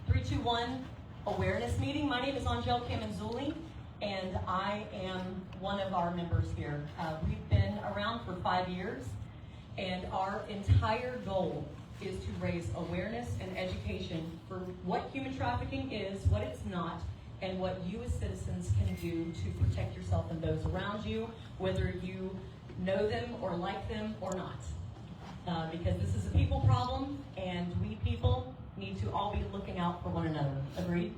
321 awareness meeting. My name is Angel Camanzuli, and I am one of our members here. We've been around for 5 years, and our entire goal is to raise awareness and education for what human trafficking is, what it's not, and what you as citizens can do to protect yourself and those around you, whether you know them or like them or not. Because this is a people problem, and we people need to all be looking out for one another. Agreed?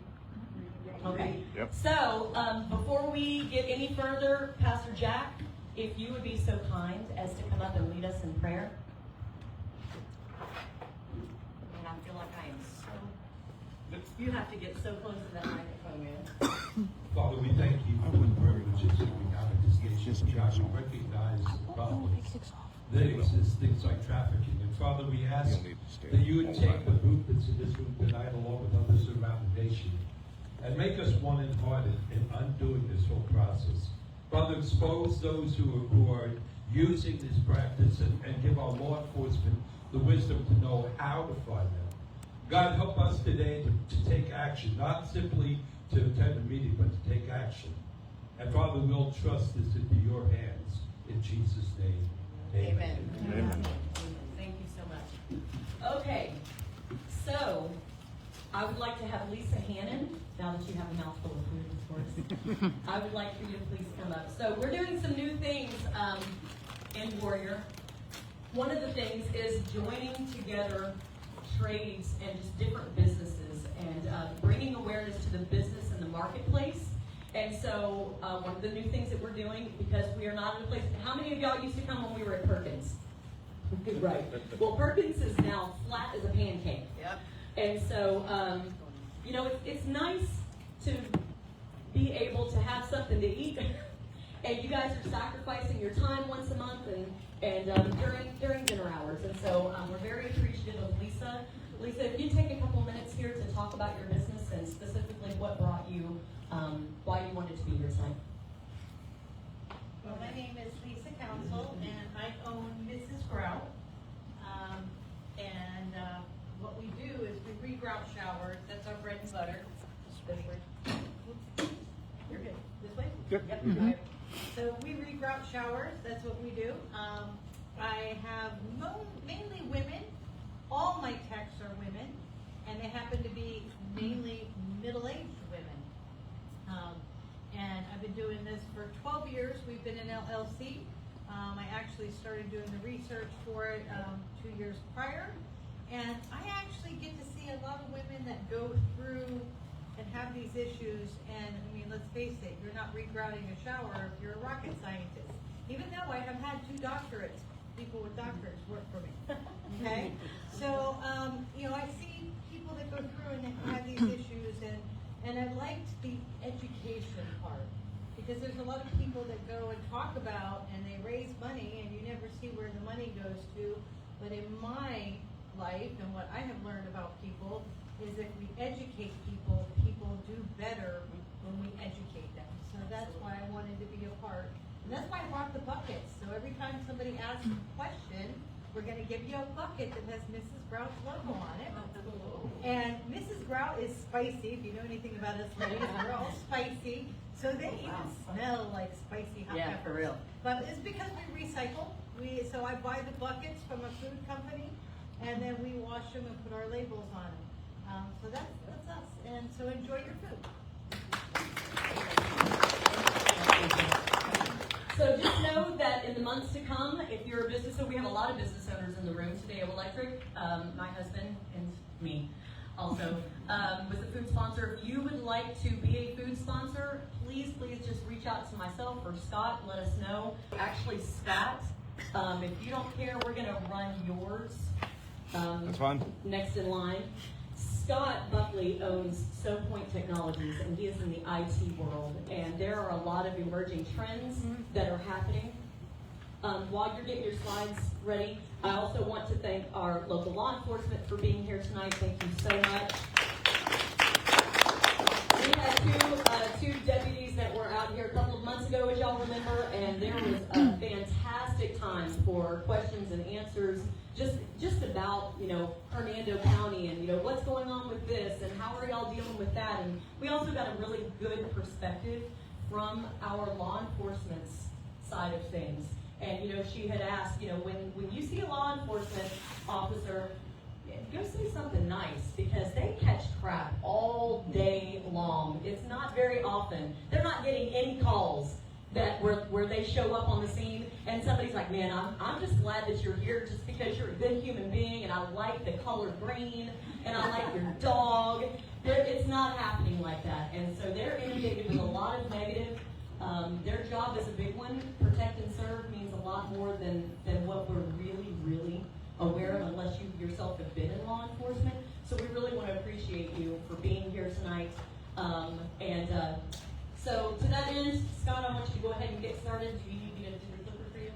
Okay. Yep. So, before we get any further, Pastor Jack, if you would be so kind as to come up and lead us in prayer. And I feel like I am so... You have to get so close to that microphone, man. Father, we thank you for the privileges that we have at this nation. God, we recognize the problems that exist, things like trafficking. And Father, we ask that you would take the group that's in this room tonight, along with others around the nation, and make us one in heart in undoing this whole process. Father, expose those who are using this practice and give our law enforcement the wisdom to know how to find them. God, help us today to take action, not simply to attend a meeting, but to take action. And Father, we'll trust this into your hands. In Jesus' name, amen. Amen. Thank you so much. Okay, so I would like to have Lisa Hannon, now that you have a mouthful of food, of course. I would like for you to please come up. So we're doing some new things in Warrior. One of the things is joining together trades and just different businesses and bringing awareness to the business and the marketplace. And so one of the new things that we're doing, because we are not in a place, how many of y'all used to come when we were at Perkins? Right. Well, Perkins is now flat as a pancake. Yep. And so, you know, it's nice to be able to have something to eat. And you guys are sacrificing your time once a month and during dinner hours. And so we're very appreciative of Lisa. Lisa, if you take a couple minutes here to talk about your business and specifically what brought you, why you wanted to be here tonight. Well, my name is Lisa Council, and I own Mrs. Grout. What we do is we regrout showers. That's our bread and butter. This way. You're good. This way? Yep. Okay. So we regrout showers. That's what we do. I have mainly women. All my techs are women, and they happen to be mainly middle-aged women. And I've been doing this for 12 years. We've been in LLC. I actually started doing the research for it 2 years prior. And I actually get to see a lot of women that go through and have these issues. And I mean, let's face it, you're not regrouting a shower if you're a rocket scientist. Even though I have had 2 doctorates, people with doctorates work for me. Okay? So, you know, I see people that go through and have these issues, and I liked the education part. Because there's a lot of people that go and talk about, and they raise money, and you never see where the money goes to. But in my life, and what I have learned about people, is if we educate people, people do better when we educate them. So that's why I wanted to be a part. And that's why I brought the buckets. So every time somebody asks a question, we're going to give you a bucket that has Mrs. Grout's logo on it. And Mrs. Grout is spicy. If you know anything about us ladies, we're all spicy. So they even smell like spicy hot peppers. For real. But it's because we recycle. So I buy the buckets from a food company, and then we wash them and put our labels on them. So that's us. And so enjoy your food. So just know that in the months to come, if you're a business, so we have a lot of business owners in the room today. Electric, my husband, and me also, was a food sponsor. If you would like to be a food sponsor, please just reach out to myself or Scott and let us know. Actually, Scott, if you don't care, we're going to run yours. That's fine. Next in line. Scott Buckley owns SoPoint Technologies, and he is in the IT world. And there are a lot of emerging trends that are happening. While you're getting your slides ready, I also want to thank our local law enforcement for being here tonight. Thank you so much. We had two deputies that were out here a couple of months ago, as y'all remember, and there was a fantastic time for questions and answers just about, Hernando County and, what's going on with this, and how are y'all dealing with that? And we also got a really good perspective from our law enforcement's side of things. And, you know, she had asked, you know, when you see a law enforcement officer, go say something nice, because they catch crap all day long. It's not very often. They're not getting any calls that where they show up on the scene and somebody's like, man, I'm just glad that you're here just because you're a good human being and I like the color green and I like your dog. It's not happening like that. And so they're inundated with a lot of negative. Their job is a big one. Protect and serve means a lot more than what we're really aware of, unless you yourself have been in law enforcement. So we really want to appreciate you for being here tonight. So to that end, Scott, I want you to go ahead and get started. Do you need me to do the clicker for you?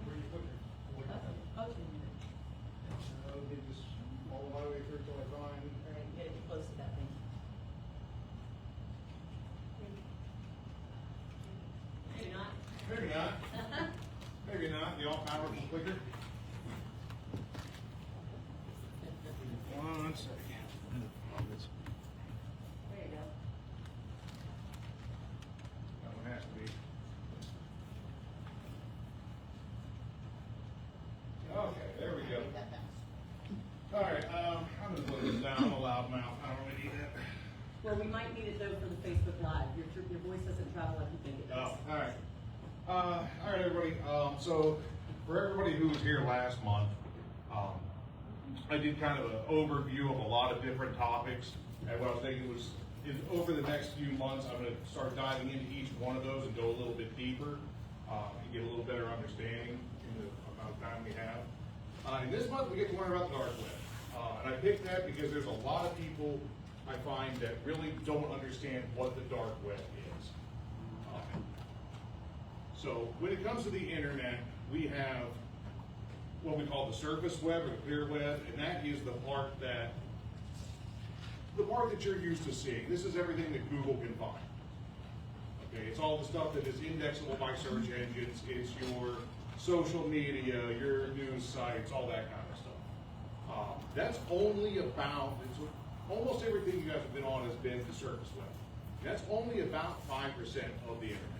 Okay. I'll get this all my way through till I find. All right, you gotta get close to that thing. Maybe not. Maybe not. Maybe not. The all-powerful clicker. One second. There you go. That one has to be. Okay, there we go. All right, I'm gonna put this down. I'm a loud mouth. I don't really need that. Well, we might need it though for the Facebook Live. Your voice doesn't travel like you think it does. Oh, all right. All right, everybody. So for everybody who was here last month, I did kind of an overview of a lot of different topics. And what I was thinking was, over the next few months, I'm going to start diving into each one of those and go a little bit deeper and get a little better understanding in the amount of time we have. And this month, we get to learn about the dark web. And I picked that because there's a lot of people I find that really don't understand what the dark web is. So when it comes to the internet, we have what we call the surface web or the clear web, and that is the part that you're used to seeing. This is everything that Google can find. Okay, it's all the stuff that is indexable by search engines. It's your social media, your news sites, all that kind of stuff. That's only about, almost everything you guys have been on has been the surface web. That's only about 5% of the internet.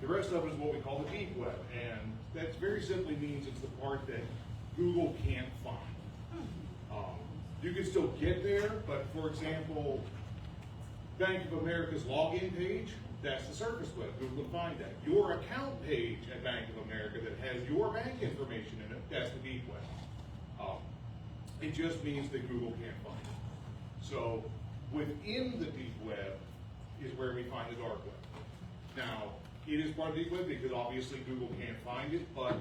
The rest of it is what we call the deep web, and that very simply means it's the part that Google can't find. You can still get there, but for example, Bank of America's login page, that's the surface web. Google can find that. Your account page at Bank of America that has your bank information in it, that's the deep web. It just means that Google can't find it. So within the deep web is where we find the dark web. Now, it is part of the deep web because obviously Google can't find it, but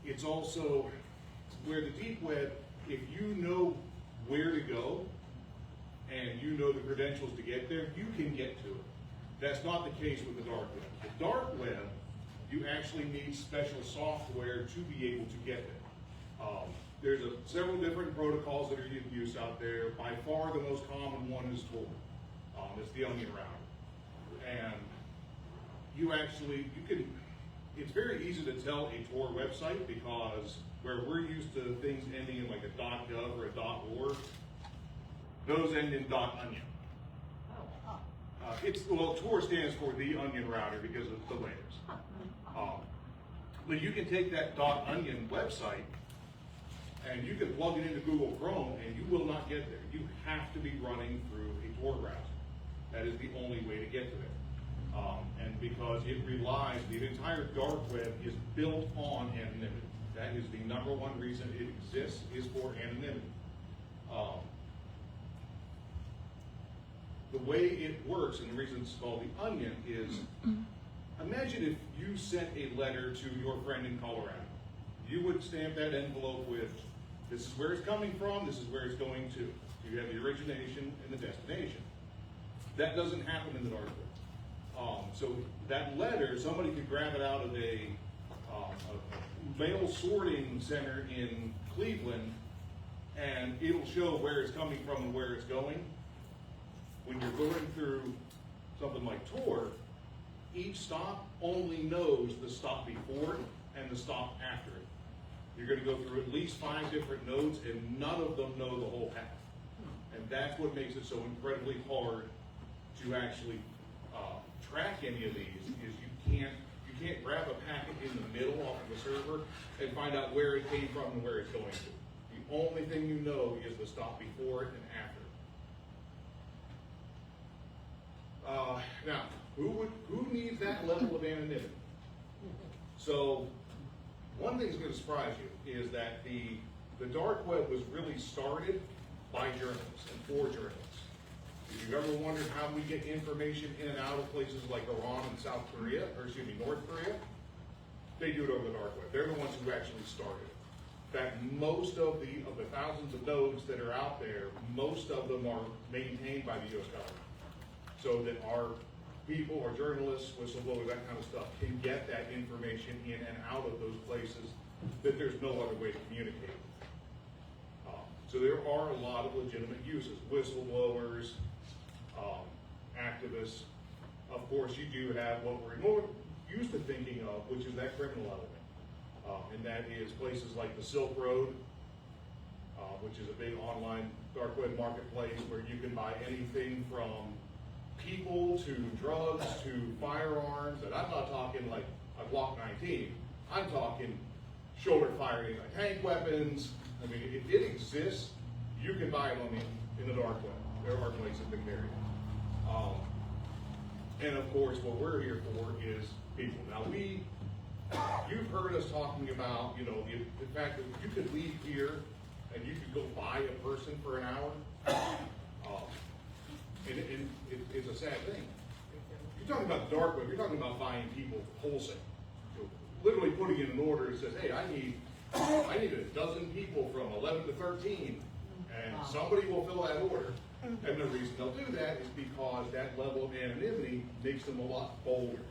it's also where the deep web, if you know where to go and you know the credentials to get there, you can get to it. That's not the case with the dark web. The dark web, you actually need special software to be able to get there. There's several different protocols that are in use out there. By far the most common one is Tor. It's the Onion router. And it's very easy to tell a Tor website because where we're used to things ending in like a .gov or a .org, those end in .onion. Tor stands for the Onion router because of the layers. But you can take that .onion website and you can plug it into Google Chrome and you will not get there. You have to be running through a Tor browser. That is the only way to get to there. And because it relies, the entire dark web is built on anonymity. That is the number one reason it exists, is for anonymity. The way it works, and the reason it's called the Onion, is imagine if you sent a letter to your friend in Colorado. You would stamp that envelope with, this is where it's coming from, this is where it's going to. So you have the origination and the destination. That doesn't happen in the dark web. So that letter, somebody could grab it out of a mail sorting center in Cleveland, and it'll show where it's coming from and where it's going. When you're going through something like Tor, each stop only knows the stop before it and the stop after it. You're going to go through at least 5 different nodes, and none of them know the whole path. And that's what makes it so incredibly hard to actually track any of these, is you can't grab a packet in the middle off of the server and find out where it came from and where it's going to. The only thing you know is the stop before it and after. Now, who needs that level of anonymity? So, one thing's going to surprise you is that the dark web was really started by journalists and for journalists. If you've ever wondered how we get information in and out of places like Iran and North Korea, they do it over the dark web. They're the ones who actually started it. In fact, most of the thousands of nodes that are out there, most of them are maintained by the U.S. government, so that our people, our journalists, whistleblowers, that kind of stuff, can get that information in and out of those places that there's no other way to communicate. So there are a lot of legitimate uses. Whistleblowers, activists. Of course, you do have what we're more used to thinking of, which is that criminal element. And that is places like the Silk Road, which is a big online dark web marketplace where you can buy anything from people to drugs to firearms. And I'm not talking like a Glock 19. I'm talking shoulder-firing tank weapons. I mean, if it exists, you can buy it in the dark web. There are places that carry it. And of course, what we're here for is people. Now, you've heard us talking about, you know, the fact that you could leave here and you could go buy a person for an hour. And it's a sad thing. You're talking about the dark web. You're talking about buying people wholesale. So literally putting in an order that says, hey, I need a dozen people from 11 to 13, and somebody will fill that order. And the reason they'll do that is because that level of anonymity makes them a lot bolder.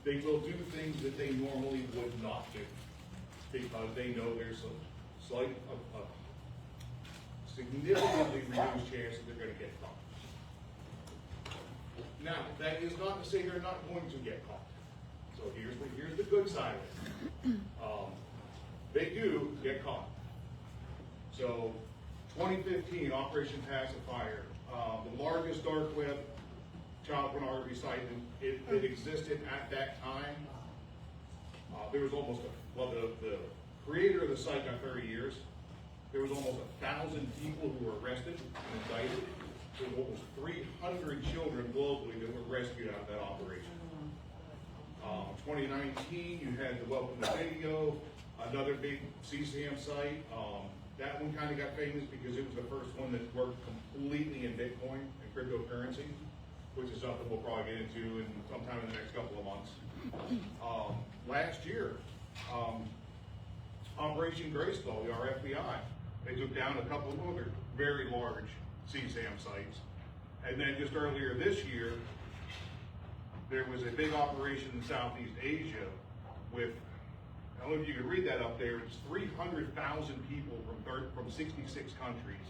They will do things that they normally would not do because they know there's a significantly reduced chance that they're going to get caught. Now, that is not to say they're not going to get caught. So here's the good side of it. They do get caught. So 2015, Operation Pacifier, the largest dark web child pornography site it existed at that time. There was almost the creator of the site got 30 years. There was almost 1,000 people who were arrested and indicted. There were almost 300 children globally that were rescued out of that operation. 2019, you had the Welcome to Video, another big CSAM site. That one kind of got famous because it was the first one that worked completely in Bitcoin and cryptocurrency, which is something we'll probably get into sometime in the next couple of months. Last year, Operation Grayskull, our FBI, they took down a couple of other very large CSAM sites. And then just earlier this year, there was a big operation in Southeast Asia with, I don't know if you could read that up there, it's 300,000 people from 66 countries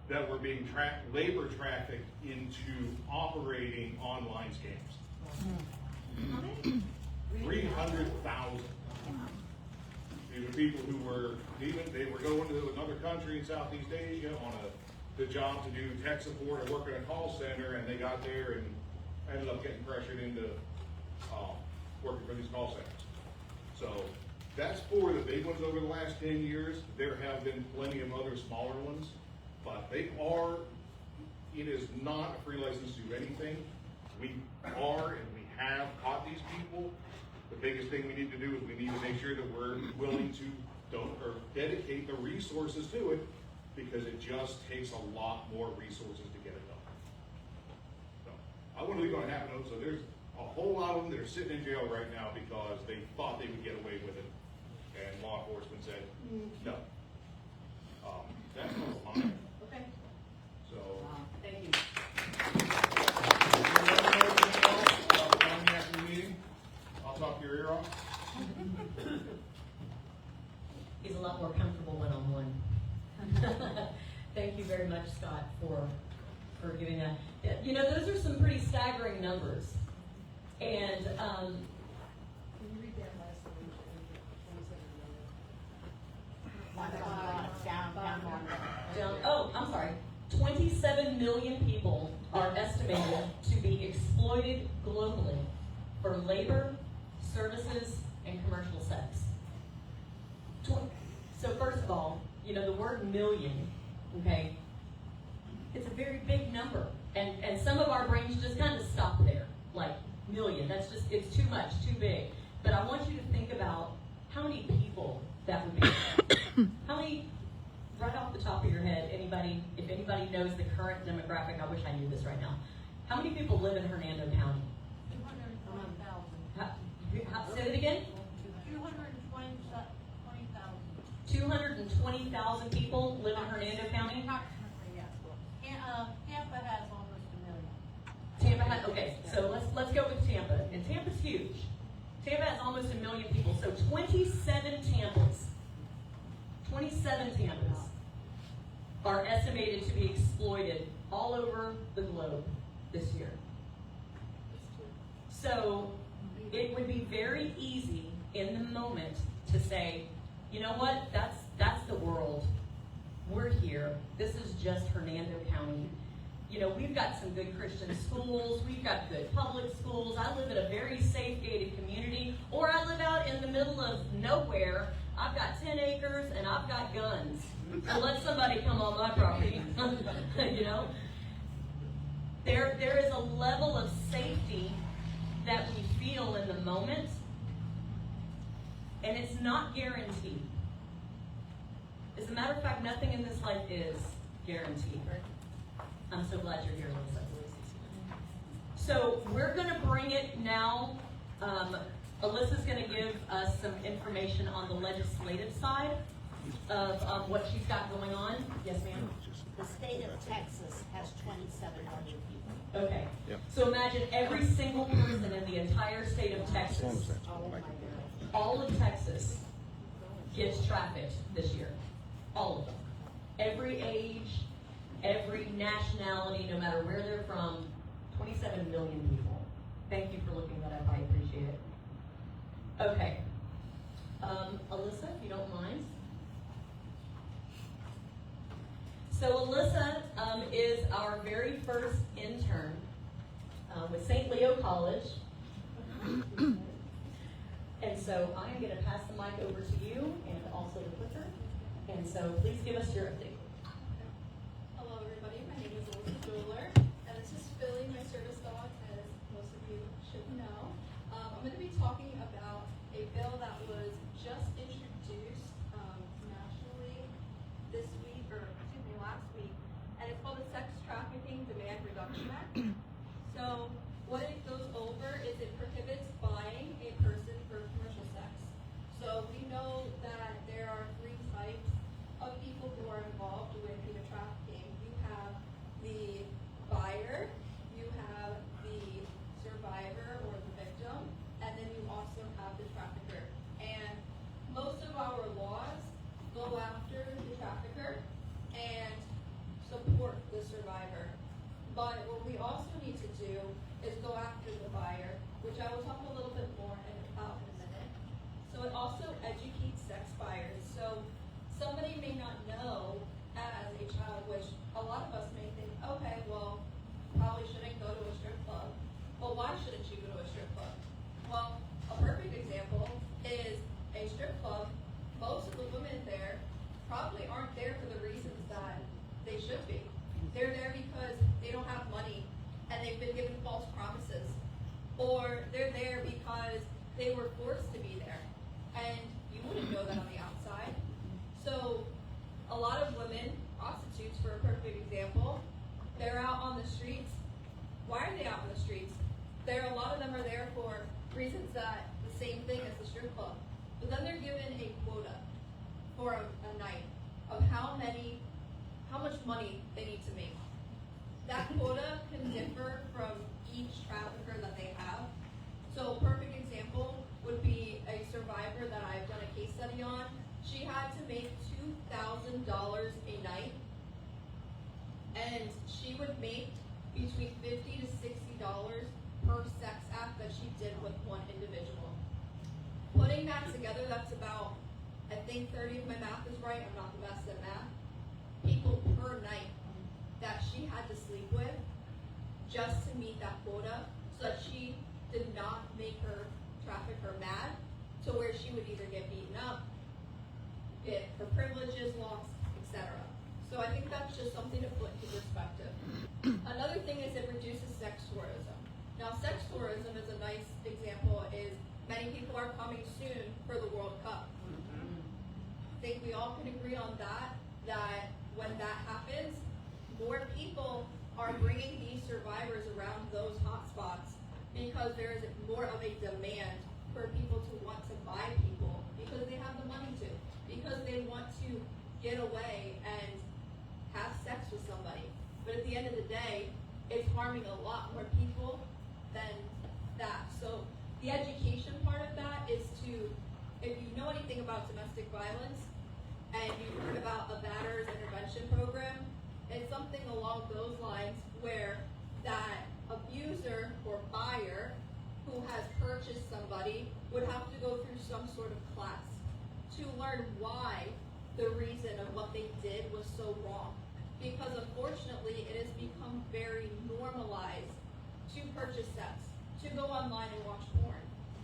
that were being labor trafficked into operating online scams. How many? 300,000. These are people who were they were going to another country in Southeast Asia on the job to do tech support or work in a call center, and they got there and ended up getting pressured into working for these call centers. So that's for the big ones over the last 10 years. There have been plenty of other smaller ones, but it is not a free license to do anything. We are and we have caught these people. The biggest thing we need to do is we need to make sure that we're willing to dedicate the resources to it, because it just takes a lot more resources to get it done. So I want to leave on a happy note. So there's a whole lot of them that are sitting in jail right now because they thought they would get away with it, and law enforcement said no. That's not mine. Okay. So. Thank you. After the meeting, I'll talk your ear off. He's a lot more comfortable one-on-one. Thank you very much, Scott, for giving that. You know, those are some pretty staggering numbers. And Can you read that last one? 27 million. Down more. down, oh, I'm sorry. 27 million people are estimated to be exploited globally for labor, services, and commercial sex. So first of all, you know, the word million, okay, it's a very big number. And some of our brains just kind of stop there, like million. That's just, it's too much, too big. But I want you to think about how many people that would be. How many, right off the top of your head, anybody, if anybody knows the current demographic, I wish I knew this right now. How many people live in Hernando County? 220,000. Say it again? 220,000 people live in Hernando County? Approximately, yes. Tampa has almost 1 million. Tampa has, okay, so let's go with Tampa. And Tampa's huge. Tampa has almost 1 million people, so 27 Tampas are estimated to be exploited all over the globe this year. So it would be very easy in the moment to say, you know what, that's the world. We're here. This is just Hernando County. You know, we've got some good Christian schools. We've got good public schools. I live in a very safe gated community, or I live out in the middle of nowhere. I've got 10 acres and I've got guns. So let somebody come on my property. You know? There is a level of safety that we feel in the moment, and it's not guaranteed. As a matter of fact, nothing in this life is guaranteed. I'm so glad you're here, Lisa. So we're going to bring it now. Alyssa's going to give us some information on the legislative side of what she's got going on. Yes, ma'am? The state of Texas has 27 million people. Okay. Yep. So imagine every single person in the entire state of Texas, all of Texas, gets trafficked this year. All of them. Every age, every nationality, no matter where they're from, 27 million people. Thank you for looking that up. I appreciate it. Okay. Alyssa, if you don't mind. So Alyssa is our very first intern with St. Leo College. And so I am going to pass the mic over to you and also to Clifford. And so please give us your update. Hello, everybody. My name is Elizabeth Bueller, and this is Philly, my service dog, as most of you should know. I'm going to be talking about a bill that was just introduced nationally this week, or excuse me, last week, and it's called the Sex Trafficking Demand Reduction Act. So what it goes over is it prohibits buying a person for commercial sex. So we know that there are 3 types of people who are involved with human trafficking. You have the buyer, you have the survivor or the victim, and then you also have the trafficker. And most of our laws go after the trafficker and support the survivor. But what we also need to do is go after the buyer, which I will talk a little bit more about in a minute. So it also educates sex buyers. So somebody may not know as a child, which a lot of us may think, okay, well, probably shouldn't go to a strip club. But why shouldn't you go to a strip club? Well, a perfect example is a strip club. Most of the women there probably aren't there for the reasons that they should be. They're there because they don't have money and they've been given false promises. Or they're there because they were forced to be there. And you wouldn't know that on the outside. So a lot of women, prostitutes for a perfect example, they're out on the streets. Why are they out on the streets? A lot of them are there for reasons that the same thing as the strip club. But then they're given a quota for a night of how much money they need to make. That quota can differ from each trafficker that they have. So a perfect example would be a survivor that I've done a case study on. She had to make $2,000 a night, and she would make between $50 to $60 per sex act that she did with one individual. Putting that together, that's about, I think 30 if my math is right, I'm not the best at math. people per night that she had to sleep with just to meet that quota, so that she did not make her trafficker mad to where she would either get beaten up, get her privileges lost, etc. So I think that's just something to put into perspective. Another thing is it reduces sex tourism. Now, sex tourism is a nice example, is many people are coming soon for the World Cup. I think we all can agree on that when that happens, more people are bringing these survivors around those hotspots because there is more of a demand for people to want to buy people because they have the money to, because they want to get away and have sex with somebody. But at the end of the day, it's harming a lot more people than that. So the education part of that is to, if you know anything about domestic violence and you've heard about a batterers intervention program, it's something along those lines where that abuser or buyer who has purchased somebody would have to go through some sort of class to learn why the reason of what they did was so wrong. Because unfortunately, it has become very normalized to purchase sex, to go online and watch porn,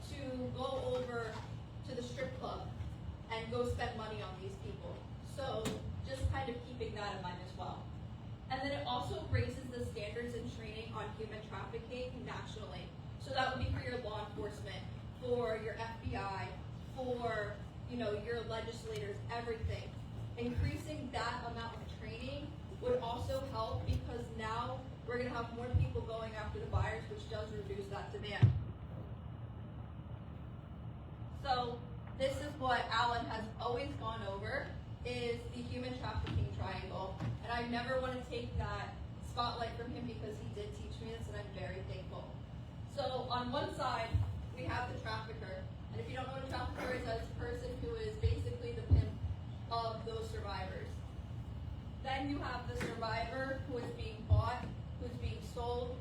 to go over to the strip club and go spend money on these people. So just kind of keeping that in mind as well. And then it also raises the standards and training on human trafficking nationally. So that would be for your law enforcement, for your FBI, for your legislators, everything. Increasing that amount of training would also help because now we're going to have more people going after the buyers, which does reduce that demand. So this is what Alan has always gone over, is the human trafficking triangle. And I never want to take that spotlight from him because he did teach me this and I'm very thankful. So on one side, we have the trafficker. And if you don't know what a trafficker is, that's a person who is basically the pimp of those survivors. Then you have the survivor who is being bought, who's being sold,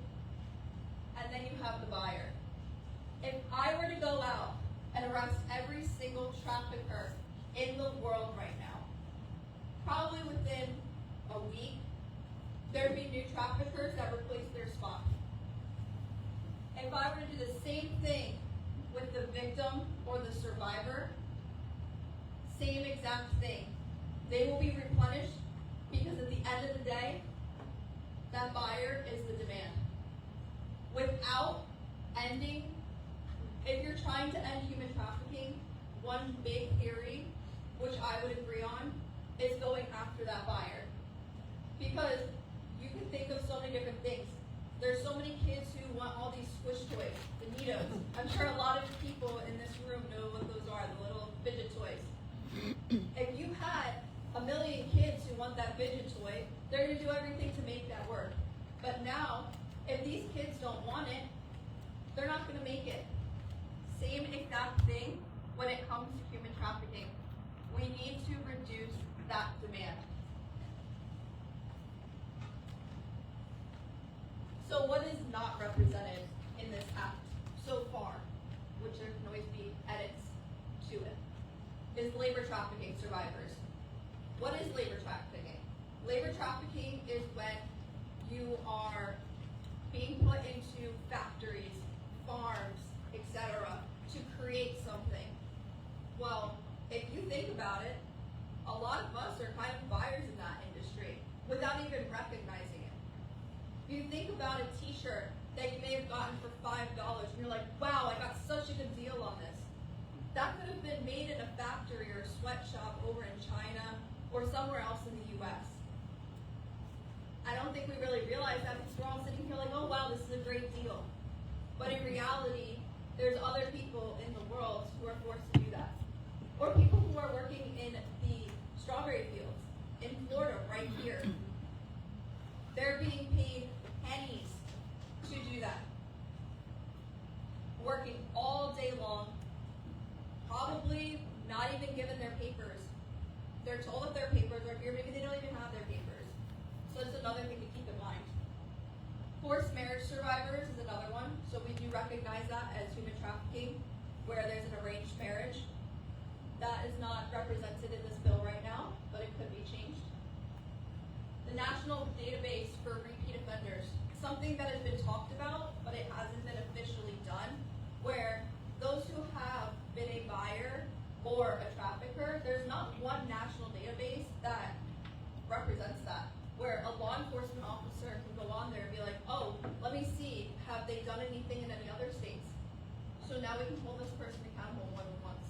and then you have the buyer. If I were to go out and arrest every single trafficker in the world right now, probably within a week, there'd be new traffickers that replace their spot. If I were to do the same thing with the victim or the survivor, same exact thing. They will be replenished because at the end of the day, that buyer is the demand. Without ending, if you're trying to end human trafficking, one big theory, which I would agree on, is going after that buyer. Because you can think of so many different things. There's so many kids who want all these squish toys, the Neatos. I'm sure a lot of people in this room know what those are, the little fidget toys. If you had a million kids who want that fidget toy, they're going to do everything to make that work. But now, if these kids don't want it, they're not going to make it. Same exact thing when it comes to human trafficking. We need to reduce that demand. So what is not represented in this act so far, which there can always be edits to it, is labor trafficking survivors. What is labor trafficking? Labor trafficking is when you are being put into factories, farms, etc. to create something. Well, if you think about it, a lot of us are kind of buyers in that industry without even recognizing it. If you think about a t-shirt that you may have gotten for $5 and you're like, wow, I got such a good deal on this. That could have been made in a factory or a sweatshop over in China or somewhere else in the US. I don't think we really realize that because we're all sitting here like, oh wow, this is a great deal. But in reality, there's other people in the world who are forced to do that. Or people who are working in the strawberry fields in Florida right here. They're being paid pennies to do that. Working all day long, probably not even given their papers. They're told that their papers are here, maybe they don't even have their papers. So it's another thing to keep in mind. Forced marriage survivors is another one. So we do recognize that as human trafficking, where there's an arranged marriage. That is not represented in this bill right now, but it could be changed. national database for repeat offenders, something that has been talked about, but it hasn't been officially done, where those who have been a buyer or a trafficker, there's not one national database that represents that, where a law enforcement officer can go on there and be like, oh, let me see, have they done anything in any other states? So now we can hold this person accountable more than once.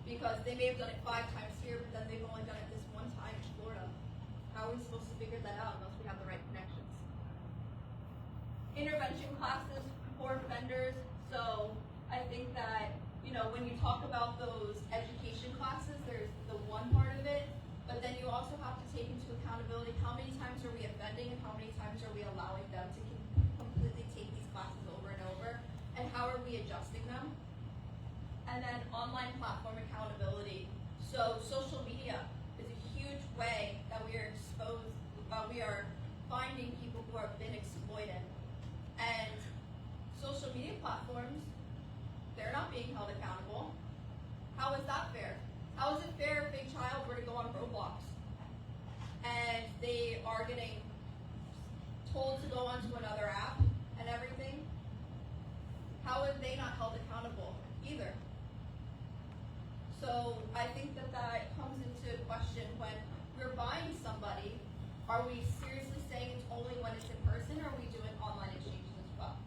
Because they may have done it 5 times here, but then they've only done it this one time in Florida. How are we supposed to figure that out unless we have the right connections? Intervention classes for offenders. So I think that, you know, when you talk about those education classes, there's the one part of it, but then you also have to take into accountability how many times are we offending and how many times are we allowing them to completely take these classes over and over, and how are we adjusting them? And then online platform accountability. So social media is a huge way that we are exposed, we are finding people who have been exploited. And social media platforms, they're not being held accountable. How is that fair? How is it fair if a child were to go on Roblox and they are getting told to go onto another app and everything? How are they not held accountable either? So I think that that comes into question when we're buying somebody. Are we seriously saying it's only when it's in person, or are we doing online exchanges as well?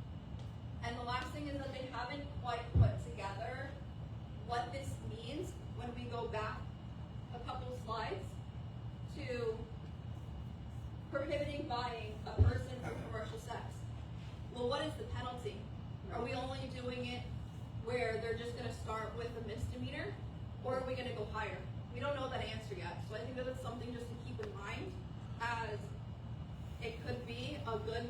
And the last thing is that they haven't quite put together what this means when we go back a couple slides to prohibiting buying a person for commercial sex. Well, what is the penalty? Are we only doing it where they're just going to start with a misdemeanor, or are we going to go higher? We don't know that answer yet. So I think that it's something just to keep in mind, as it could be a good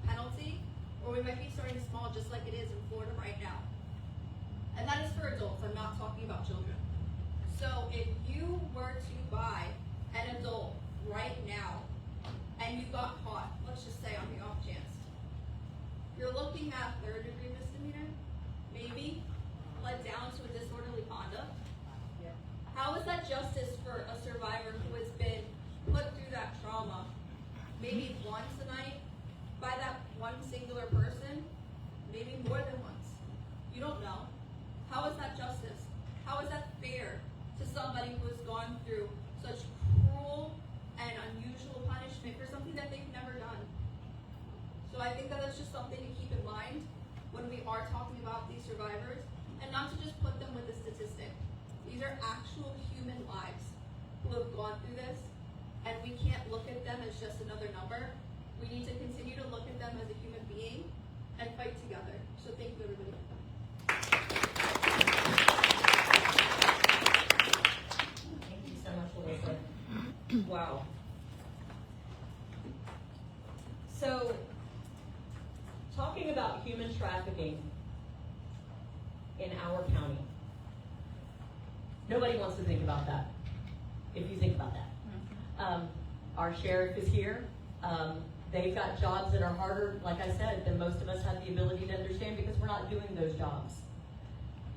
penalty, or we might be starting small just like it is in Florida right now. And that is for adults, I'm not talking about children. So if you were to buy an adult right now, and you got caught, let's just say on the off chance, you're looking at 3rd-degree misdemeanor, maybe, led down to a disorderly conduct. How is that justice for a survivor who has been put through that trauma, maybe once a night, by that one singular person, maybe more than once? You don't know. How is that justice? How is that fair to somebody who has gone through such cruel and unusual punishment for something that they've never done? So I think that that's just something to keep in mind when we are talking about these survivors, and not to just put them with a statistic. These are actual human lives who have gone through this, and we can't look at them as just another number. We need to continue to look at them as a human being and fight together. So thank you, everybody. Thank you so much, Melissa. Wow. So, talking about human trafficking in our county, nobody wants to think about that, if you think about that. Our sheriff is here. They've got jobs that are harder, like I said, than most of us have the ability to understand, because we're not doing those jobs.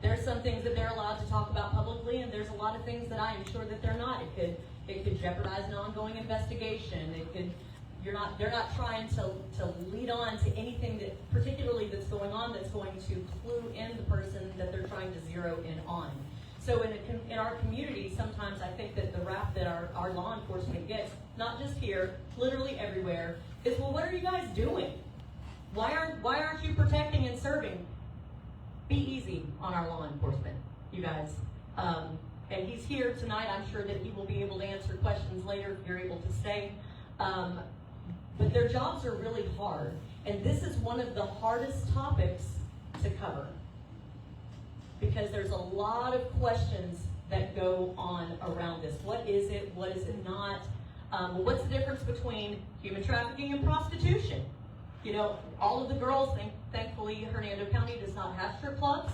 There's some things that they're allowed to talk about publicly, and there's a lot of things that I am sure that they're not. It could jeopardize an ongoing investigation. They're not trying to lead on to anything that particularly that's going on that's going to clue in the person that they're trying to zero in on. So in our community, sometimes I think that the rap that our law enforcement gets, not just here, literally everywhere, is, well, what are you guys doing? Why aren't you protecting and serving? Be easy on our law enforcement, you guys. And he's here tonight. I'm sure that he will be able to answer questions later if you're able to stay. But their jobs are really hard. And this is one of the hardest topics to cover, because there's a lot of questions that go on around this. What is it? What is it not? What's the difference between human trafficking and prostitution? You know, all of the girls, thankfully Hernando County does not have strip clubs,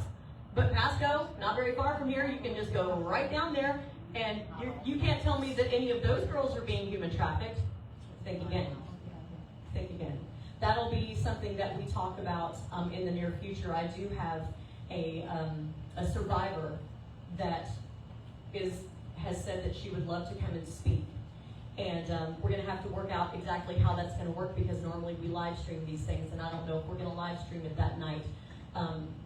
but Pasco, not very far from here, you can just go right down there, and you can't tell me that any of those girls are being human trafficked. Think again. Think again. That'll be something that we talk about in the near future. I do have a survivor that has said that she would love to come and speak. And we're going to have to work out exactly how that's going to work, because normally we live stream these things, and I don't know if we're going to live stream it that night.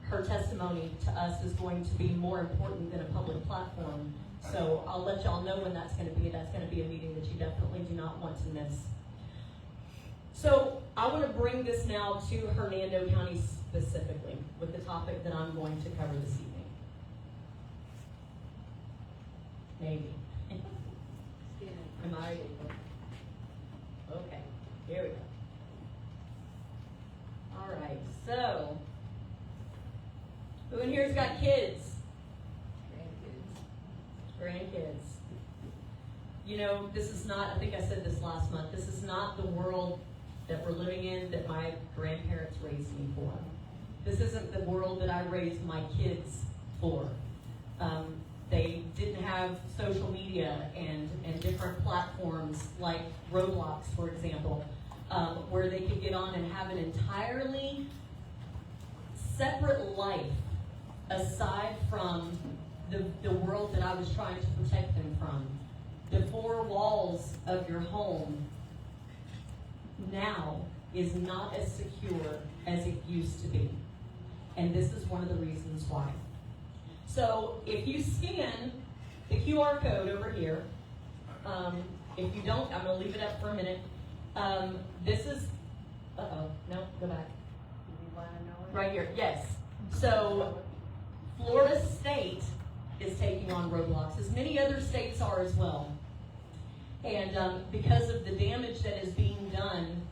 Her testimony to us is going to be more important than a public platform. So I'll let y'all know when that's going to be. That's going to be a meeting that you definitely do not want to miss. So I want to bring this now to Hernando County specifically with the topic that I'm going to cover this evening. Maybe. Am I? Okay, here we go. All right, so who in here's got kids? Grandkids. You know, this is not, I think I said this last month, this is not the world that we're living in that my grandparents raised me for. This isn't the world that I raised my kids for. They didn't have social media and different platforms like Roblox, for example, where they could get on and have an entirely separate life aside from the world that I was trying to protect them from. The four walls of your home now is not as secure as it used to be. And this is one of the reasons why. So if you scan the QR code over here, if you don't, I'm going to leave it up for a minute. This is, no, go back. Right here, yes. So Florida State is taking on Roblox, as many other states are as well. And because of the damage that is being done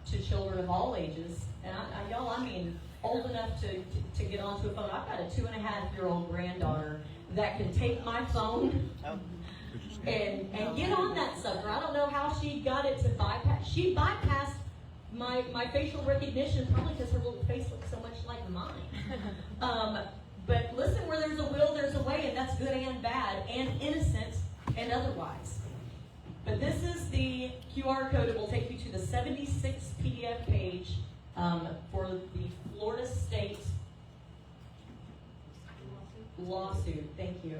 to children of all ages, and y'all, I mean, old enough to get onto a phone. I've got a 2.5-year-old granddaughter that can take my phone and get on that sucker. I don't know how she got it to bypass. She bypassed my facial recognition, probably because her little face looks so much like mine. But listen, where there's a will, there's a way, and that's good and bad, and innocent and otherwise. But this is the QR code. It will take you to the 76 PDF page for the Florida State lawsuit. Thank you.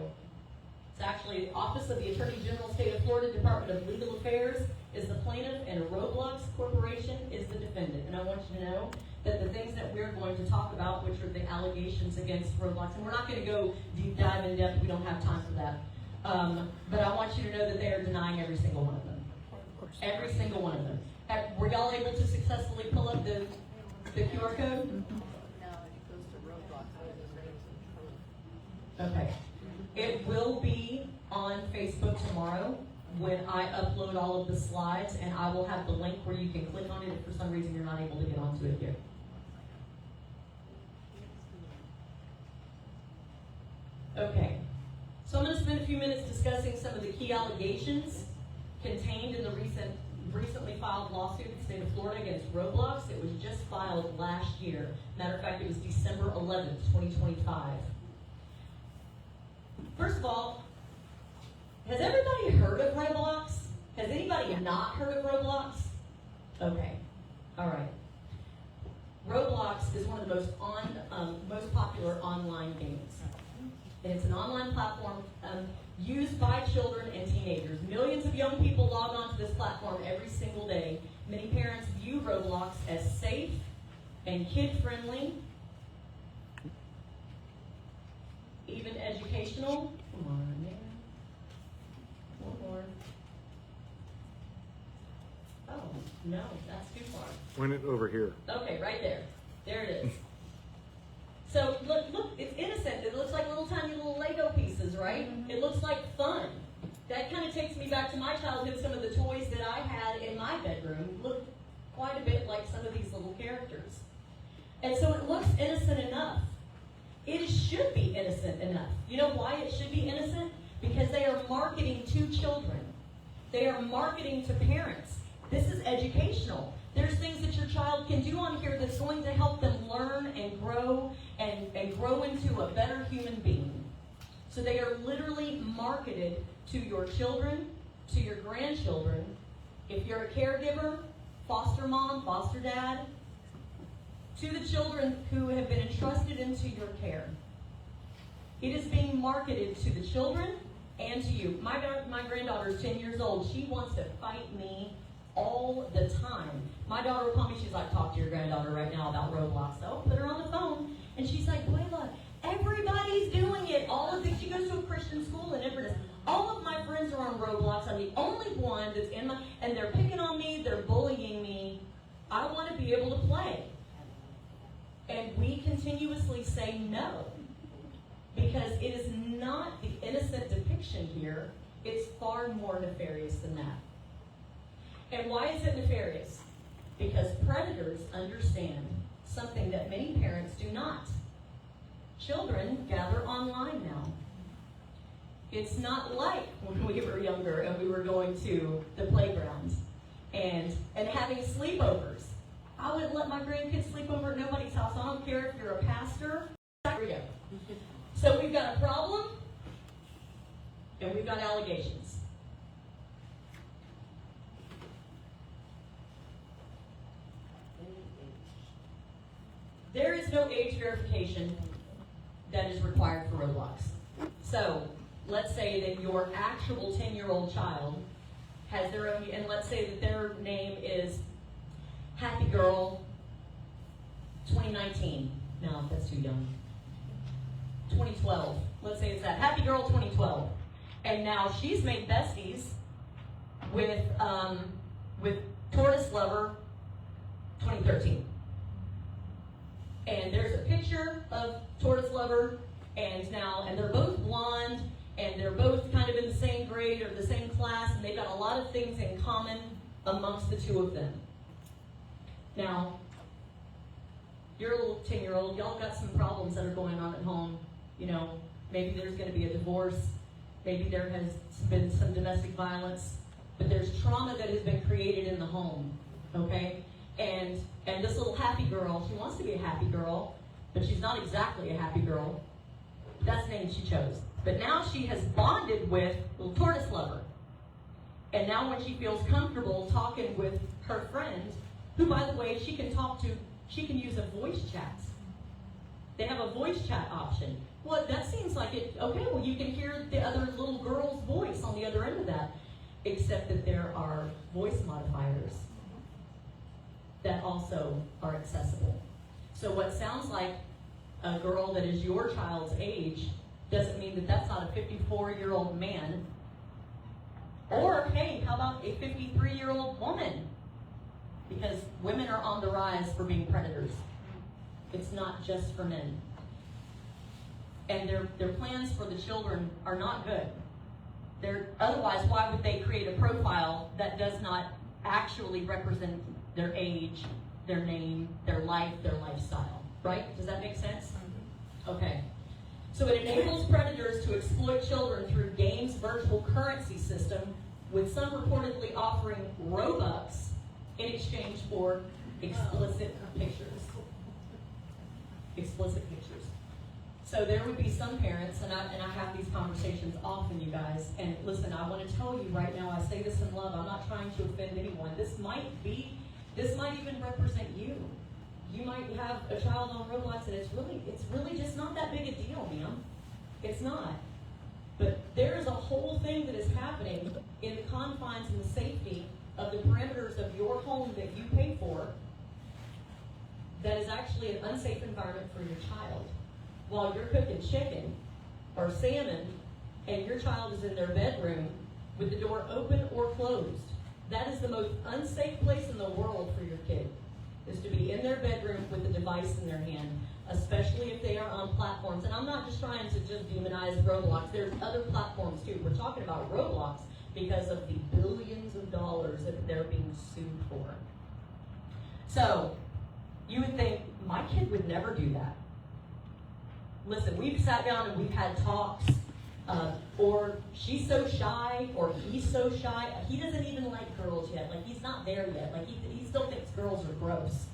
It's actually Office of the Attorney General, State of Florida, Department of Legal Affairs is the plaintiff, and Roblox Corporation is the defendant. And I want you to know that the things that we're going to talk about, which are the allegations against Roblox, and we're not going to go deep dive in depth, we don't have time for that. But I want you to know that they are denying every single one of them. Every single one of them. Were y'all able to successfully pull up the QR code? No, it goes to Roblox. Okay. It will be on Facebook tomorrow when I upload all of the slides, and I will have the link where you can click on it if for some reason you're not able to get onto it here. Okay. So I'm going to spend a few minutes discussing some of the key allegations contained in the recently filed lawsuit in the state of Florida against Roblox. It was just filed last year. Matter of fact, it was December 11th, 2025. First of all, has everybody heard of Roblox? Has anybody not heard of Roblox? Okay. All right. Roblox is one of the most popular online games. And it's an online platform used by children and teenagers. Millions of young people log on to this platform every single day. Many parents view Roblox as safe and kid-friendly, even educational. Come on, man. One more. Oh, no, that's too far. Point it over here. Okay, right there. There it is. So look, it's innocent. It looks like little tiny little Lego pieces, right? Mm-hmm. It looks like fun. That kind of takes me back to my childhood. Some of the toys that I had in my bedroom looked quite a bit like some of these little characters. And so it looks innocent enough. It should be innocent enough. You know why it should be innocent? Because they are marketing to children. They are marketing to parents. This is educational. There's things that your child can do on here that's going to help them learn and grow into a better human being. So they are literally marketed to your children, to your grandchildren. If you're a caregiver, foster mom, foster dad, to the children who have been entrusted into your care. It is being marketed to the children, and to you. My granddaughter is 10 years old. She wants to fight me all the time. My daughter will call me, she's like, talk to your granddaughter right now about Roblox. So I'll put her on the phone, and she's like, Layla, everybody's doing it. She goes to a Christian school in Inverness. All of my friends are on Roblox. I'm the only one that's in my, and they're picking on me, they're bullying me. I want to be able to play. And we continuously say no. Because it is not the innocent depiction here. It's far more nefarious than that. And why is it nefarious? Because predators understand something that many parents do not. Children gather online now. It's not like when we were younger and we were going to the playgrounds and having sleepovers. I would let my grandkids sleep over at nobody's house. I don't care if you're a pastor. So we've got a problem and we've got allegations. There is no age verification that is required for Roblox. So let's say that your actual 10-year-old child has their own, and let's say that their name is Happy Girl 2019. No, that's too young. 2012. Let's say it's that. Happy Girl 2012. And now she's made besties with Tortoise Lover 2013. And there's a picture of Tortoise Lover, and they're both blonde, and they're both kind of in the same grade or the same class, and they've got a lot of things in common amongst the two of them. Now, you're a little 10-year-old, y'all got some problems that are going on at home. You know, maybe there's going to be a divorce, maybe there has been some domestic violence, but there's trauma that has been created in the home, okay? And this little happy girl, she wants to be a happy girl, but she's not exactly a happy girl. That's the name she chose. But now she has bonded with little Tortoise Lover. And now when she feels comfortable talking with her friend, who, by the way, she can talk to, she can use a voice chat. They have a voice chat option. Well, that seems like it, okay, well, you can hear the other little girl's voice on the other end of that, except that there are voice modifiers that also are accessible. So what sounds like a girl that is your child's age doesn't mean that that's not a 54-year-old man. Or, hey, how about a 53-year-old woman? Because women are on the rise for being predators. It's not just for men. And their plans for the children are not good. Otherwise, why would they create a profile that does not actually represent their age, their name, their life, their lifestyle? Right? Does that make sense? Okay. So it enables predators to exploit children through games' virtual currency system, with some reportedly offering Robux in exchange for explicit pictures. Explicit pictures. So there would be some parents, and I have these conversations often, you guys, and listen, I want to tell you right now, I say this in love, I'm not trying to offend anyone. This might even represent you. You might have a child on Roblox, and it's really just not that big a deal, ma'am. It's not. But there is a whole thing that is happening in the confines and the safety of the perimeters of your home that you pay for that is actually an unsafe environment for your child. While you're cooking chicken or salmon and your child is in their bedroom with the door open or closed, that is the most unsafe place in the world for your kid, is to be in their bedroom with a device in their hand, especially if they are on platforms. And I'm not just trying to just demonize Roblox. There's other platforms too. We're talking about Roblox because of the billions of dollars that they're being sued for. So you would think, my kid would never do that. Listen, we've sat down and we've had talks, or she's so shy, or he's so shy. He doesn't even like girls yet. Like, he's not there yet. Like, he still thinks girls are gross.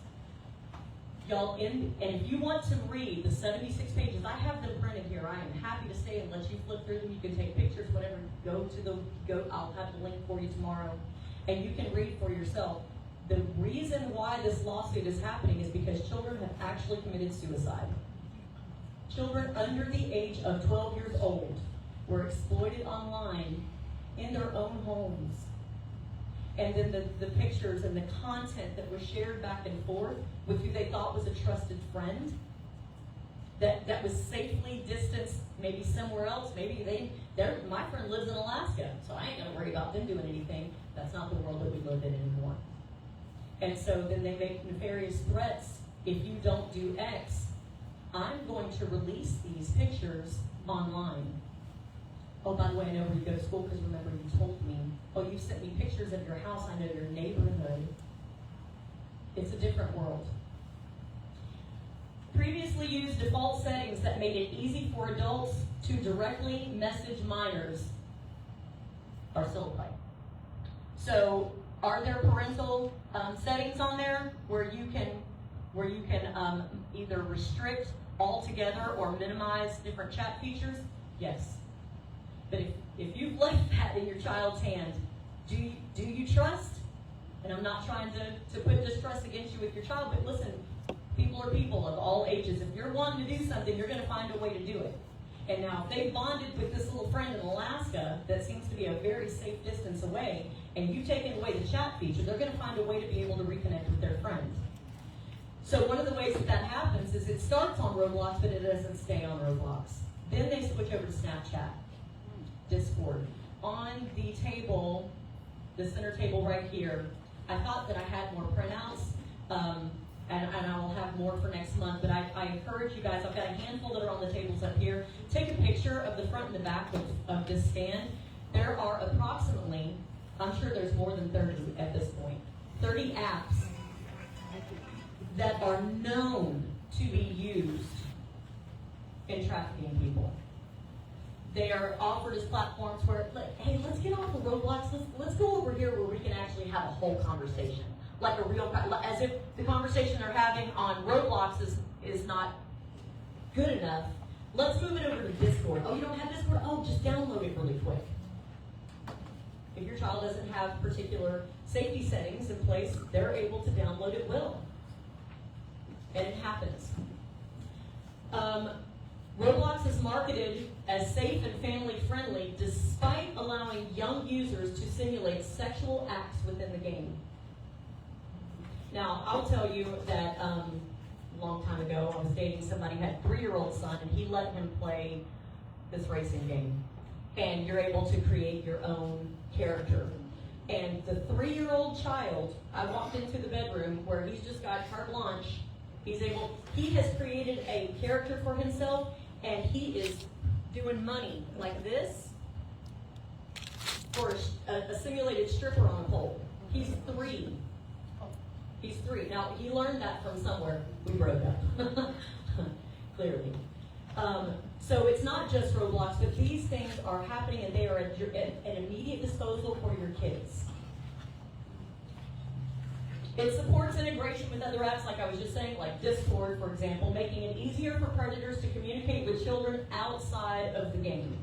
Y'all, and if you want to read the 76 pages, I have them printed here. I am happy to stay and let you flip through them. You can take pictures, whatever. I'll have the link for you tomorrow, and you can read for yourself. The reason why this lawsuit is happening is because children have actually committed suicide. Children under the age of 12 years old were exploited online in their own homes. And then the pictures and the content that was shared back and forth with who they thought was a trusted friend, that was safely distanced maybe somewhere else. Maybe my friend lives in Alaska, so I ain't gonna worry about them doing anything. That's not the world that we live in anymore. And so then they make nefarious threats. If you don't do X, I'm going to release these pictures online. Oh, by the way, I know where you go to school because remember you told me. Oh, you sent me pictures of your house. I know your neighborhood. It's a different world. Previously used default settings that made it easy for adults to directly message minors are still in play. So, are there parental settings on there where you can either restrict altogether or minimize different chat features? Yes. But if you've left that in your child's hand, do you trust? And I'm not trying to put distrust against you with your child, but listen, people are people of all ages. If you're wanting to do something, you're going to find a way to do it. And now, if they bonded with this little friend in Alaska that seems to be a very safe distance away, and you've taken away the chat feature, they're going to find a way to be able to reconnect with their friends. So one of the ways that happens is it starts on Roblox, but it doesn't stay on Roblox. Then they switch over to Snapchat, Discord. On the table, the center table right here, I thought that I had more printouts, and I will have more for next month, but I encourage you guys, I've got a handful that are on the tables up here. Take a picture of the front and the back of this stand. There are approximately, I'm sure there's more than 30 at this point, 30 apps that are known to be used in trafficking people. They are offered as platforms where, hey, let's get off of Roblox, let's go over here where we can actually have a whole conversation. Like a real, as if the conversation they're having on Roblox is not good enough. Let's move it over to Discord. Oh, you don't have Discord? Oh, just download it really quick. If your child doesn't have particular safety settings in place, they're able to download it will. And it happens. Roblox is marketed as safe and family friendly despite allowing young users to simulate sexual acts within the game. Now, I'll tell you that a long time ago, I was dating somebody who had a 3-year-old son, and he let him play this racing game. And you're able to create your own character. And the 3-year-old child, I walked into the bedroom where he's just got carte blanche. He has created a character for himself, and he is doing money like this for a simulated stripper on a pole. He's 3. He's 3. Now, he learned that from somewhere. We broke up, clearly. So it's not just Roblox, but these things are happening, and they are at an immediate disposal for your kids. It supports integration with other apps, like I was just saying, like Discord, for example, making it easier for predators to communicate with children outside of the game.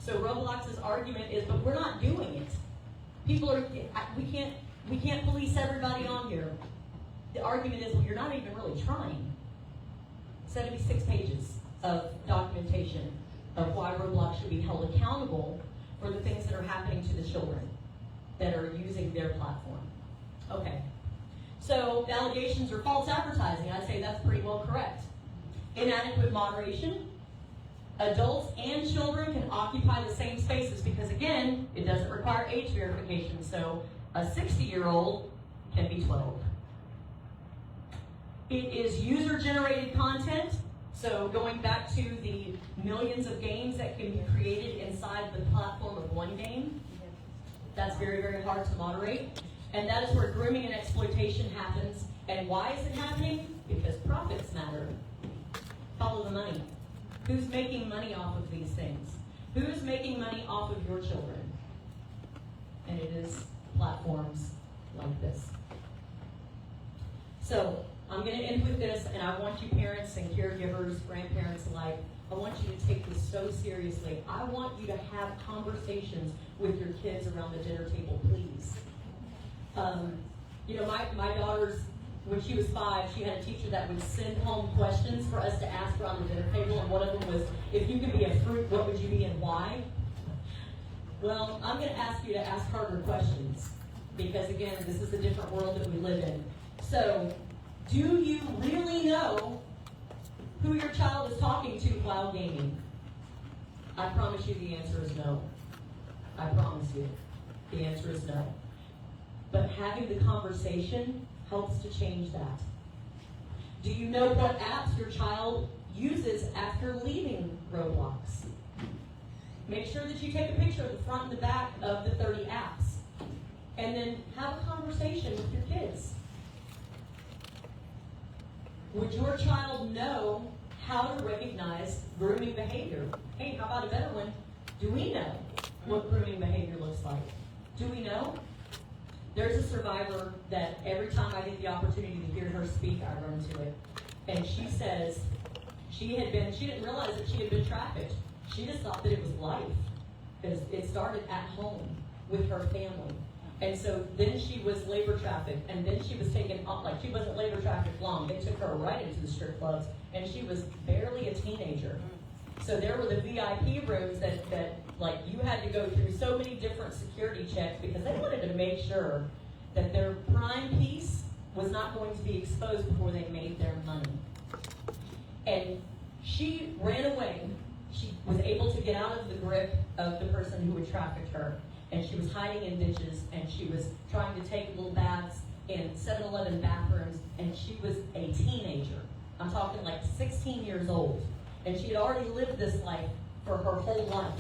So Roblox's argument is, but we're not doing it. We can't police everybody on here. The argument is, well, you're not even really trying. 76 pages of documentation of why Roblox should be held accountable for the things that are happening to the children that are using their platform. Okay. So the allegations are false advertising. I'd say that's pretty well correct. Inadequate moderation. Adults and children can occupy the same spaces because, again, it doesn't require age verification. So a 60-year-old can be 12. It is user-generated content. So going back to the millions of games that can be created inside the platform of one game, that's very, very hard to moderate. And that is where grooming and exploitation happens. And why is it happening? Because profits matter. Follow the money. Who's making money off of these things? Who's making money off of your children? And it is platforms like this. So I'm going to end with this, and I want you parents and caregivers, grandparents alike, I want you to take this so seriously. I want you to have conversations with your kids around the dinner table, please. My daughter's, when she was 5, she had a teacher that would send home questions for us to ask around the dinner table, and one of them was, if you could be a fruit, what would you be and why? Well, I'm going to ask you to ask harder questions because, again, this is a different world that we live in. So, do you really know who your child is talking to while gaming? I promise you the answer is no. I promise you. The answer is no. But having the conversation helps to change that. Do you know what apps your child uses after leaving Roblox? Make sure that you take a picture of the front and the back of the 30 apps. And then have a conversation with your kids. Would your child know how to recognize grooming behavior? Hey, how about a better one? Do we know what grooming behavior looks like? Do we know? There's a survivor that every time I get the opportunity to hear her speak, I run to it. And she says she didn't realize that she had been trafficked. She just thought that it was life because it started at home with her family. And so then she was labor trafficked, and then she was taken off, like she wasn't labor trafficked long. They took her right into the strip clubs, and she was barely a teenager. So there were the VIP rooms that like you had to go through so many different security checks because they wanted to make sure that their prime piece was not going to be exposed before they made their money. And she ran away. She was able to get out of the grip of the person who had trafficked her. And she was hiding in ditches, and she was trying to take little baths in 7-Eleven bathrooms, and she was a teenager. I'm talking like 16 years old. And she had already lived this life for her whole life.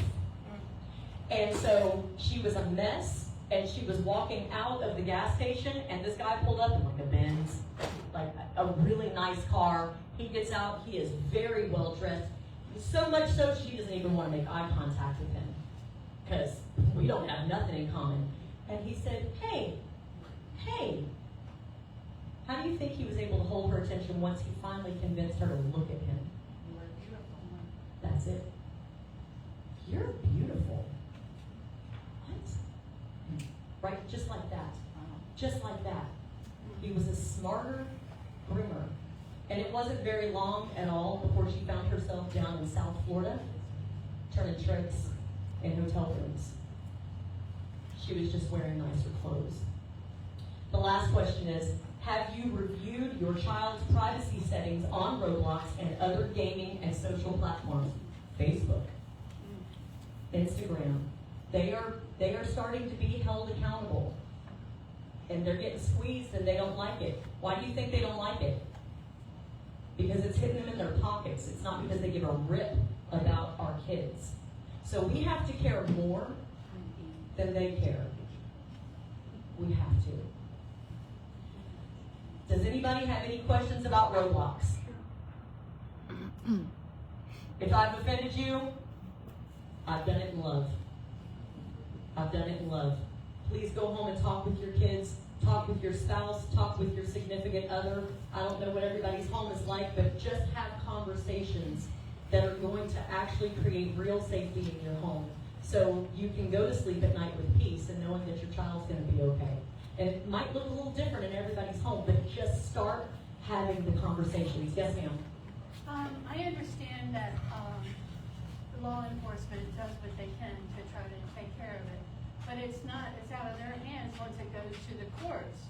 And so she was a mess, and she was walking out of the gas station, and this guy pulled up in like a Benz, like a really nice car. He gets out, he is very well dressed, so much so she doesn't even want to make eye contact with him, because we don't have nothing in common. And he said, hey, how do you think he was able to hold her attention once he finally convinced her to look at him? You were beautiful, Mom. That's it. You're beautiful. What? Right? Just like that. Wow. Just like that. He was a smarter groomer. And it wasn't very long at all before she found herself down in South Florida, turning tricks in hotel rooms. She was just wearing nicer clothes. The last question is, have you reviewed your child's privacy settings on Roblox and other gaming and social platforms? Facebook, Instagram. They are starting to be held accountable. And they're getting squeezed and they don't like it. Why do you think they don't like it? Because it's hitting them in their pockets. It's not because they give a rip about our kids. So we have to care more than they care. We have to. Does anybody have any questions about Roblox? If I've offended you, I've done it in love. I've done it in love. Please go home and talk with your kids, talk with your spouse, talk with your significant other. I don't know what everybody's home is like, but just have conversations that are going to actually create real safety in your home. So you can go to sleep at night with peace and knowing that your child's going to be okay. And it might look a little different in everybody's home, but just start having the conversations. Yes, ma'am? I understand that the law enforcement does what they can to try to take care of it, but it's out of their hands once it goes to the courts.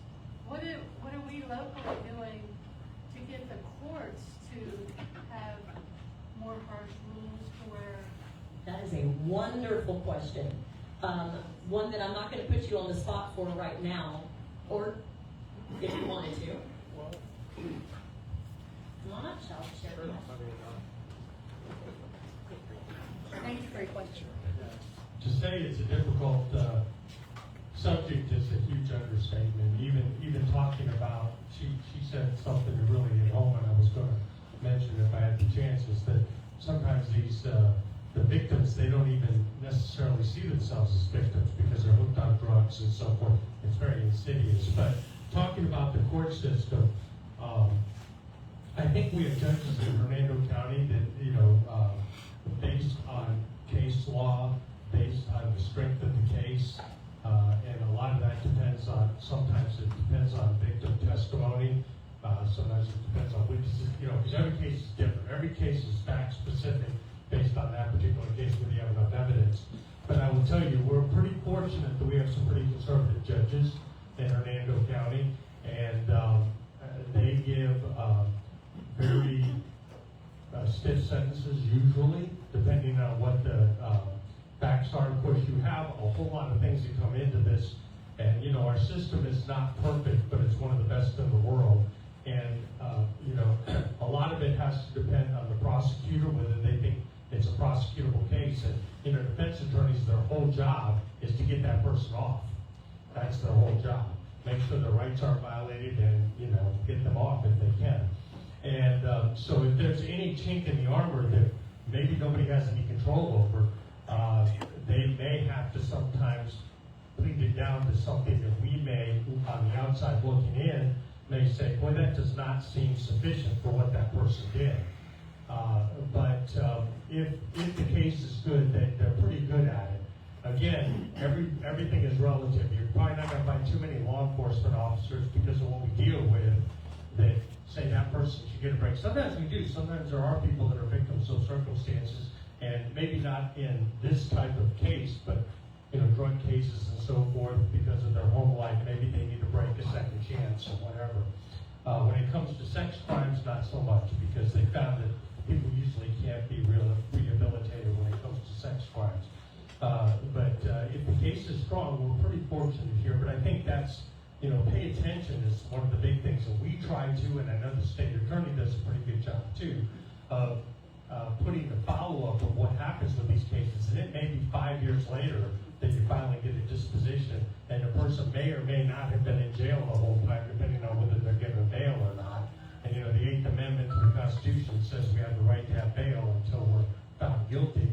What are we locally doing to get the courts to have more harsh rules to where? That is a wonderful question. One that I'm not going to put you on the spot for right now, or if you wanted to. Come on up, Shell. Thank you for your question. To say it's a difficult subject is a huge understatement. Even talking about, she said something that really hit home, and I was going to mention if I had the chance, is that sometimes these the victims, they don't even necessarily see themselves as victims because they're hooked on drugs and so forth. It's very insidious. But talking about the court system, I think we have judges in Hernando County that, based on case law, based on the strength of the case, and a lot of that depends on, sometimes it depends on victim testimony, sometimes it depends on witnesses, because every case is different. Every case is fact specific based on that particular case where you have enough evidence. But I will tell you, we're pretty fortunate that we have some pretty conservative judges in Hernando County, and they give very stiff sentences usually, depending on what the facts are. Of course, you have a whole lot of things that come into this, and you know, our system is not perfect, but it's one of the best in the world. And you know, a lot of it has to depend on the prosecutor, whether they think it's a prosecutable case. And you know, defense attorneys, their whole job is to get that person off. That's their whole job. Make sure their rights aren't violated, and you know, get them off if they can. And so if there's any chink in the armor that maybe nobody has any control over, they may have to sometimes plead it down to something that we may, on the outside looking in, may say, boy, that does not seem sufficient for what that person did. But if the case is good, they're pretty good at it. Again, everything is relative. You're probably not going to find too many law enforcement officers because of what we deal with that say that person should get a break. Sometimes we do. Sometimes there are people that are victims of circumstances, and maybe not in this type of case, but you know, drug cases and so forth, because of their home life, maybe they need a break, a second chance, or whatever. When it comes to sex crimes, not so much, because they found that people usually can't be rehabilitated when it comes to sex crimes. But if the case is strong, we're pretty fortunate here. But I think that's, you know, pay attention is one of the big things that we try to, and I know the state attorney does a pretty good job too, of putting the follow-up of what happens with these cases. And it may be 5 years later that you finally get a disposition, and the person may or may not have been in jail the whole time, depending on whether they're given bail or not. And you know, the 8th Amendment to the Constitution says we have the right to have bail until we're found guilty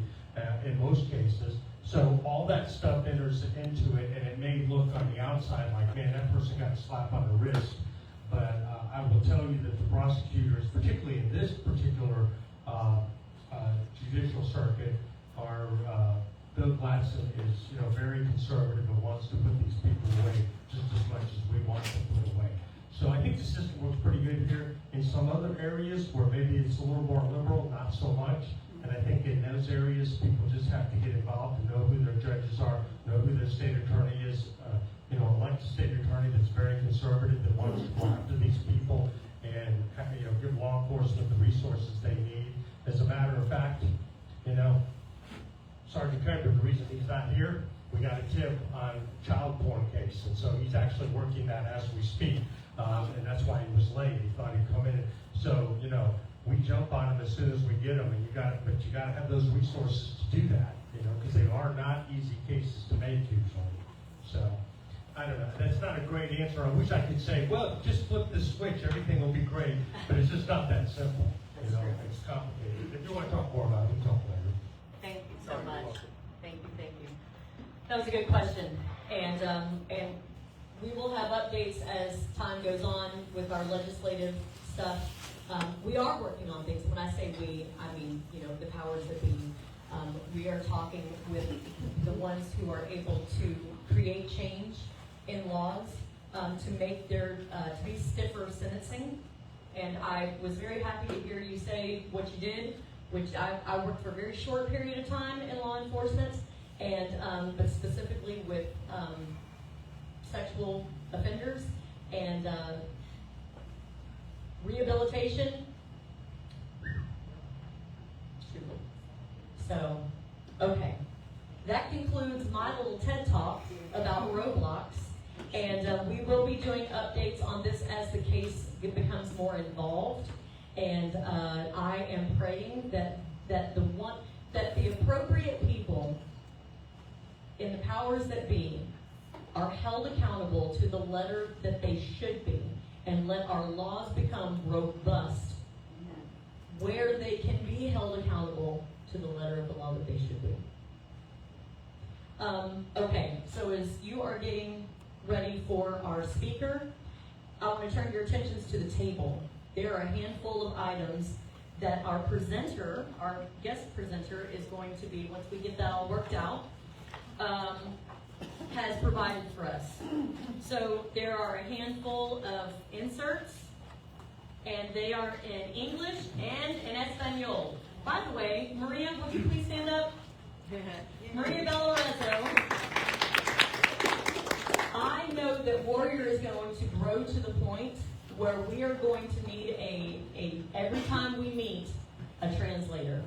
in most cases. So all that stuff enters into it, and it may look on the outside like, man, that person got a slap on the wrist. But I will tell you that the prosecutors, particularly in this particular judicial circuit, are Bill Gladson is, you know, very conservative and wants to put these people away just as much as we want them put away. So I think the system works pretty good here. In some other areas where maybe it's a little more liberal, not so much. And I think in those areas, people just have to get involved and know who their judges are, know who their state attorney is. You know, elect a state attorney that's very conservative, that wants to go after these people and, you know, give law enforcement the resources they need. As a matter of fact, you know, Sergeant Kemper, the reason he's not here, we got a tip on child porn case, and so he's actually working that as we speak, and that's why he was late. He thought he'd come in. So, you know, we jump on them as soon as we get them, and you got to have those resources to do that, you know, because they are not easy cases to make usually. So, I don't know. That's not a great answer. I wish I could say, well, just flip the switch, everything will be great, but it's just not that simple. You know, it's complicated. If you want to talk more about it, we can talk later. Thank you so much. Thank you. That was a good question. And we will have updates as time goes on with our legislative stuff. We are working on things. When I say we, I mean, you know, the powers that be. We are talking with the ones who are able to create change in laws to make there to be stiffer sentencing. And I was very happy to hear you say what you did, which I worked for a very short period of time in law enforcement, and but specifically with sexual offenders and rehabilitation. So, okay. That concludes my little TED Talk about Roblox, and we will be doing updates on this as the case becomes more involved. And I am praying that the appropriate people in the powers that be are held accountable to the letter that they should be, and let our laws become robust where they can be held accountable to the letter of the law that they should be. Okay, so as you are getting ready for our speaker, I want to turn your attentions to the table. There are a handful of items that our presenter, our guest presenter, is going to be, once we get that all worked out, has provided for us. So there are a handful of inserts, and they are in English and in Espanol. By the way, Maria, would you please stand up? Maria Bellarezo. I know that Warrior is going to grow to the point where we are going to need every time we meet, a translator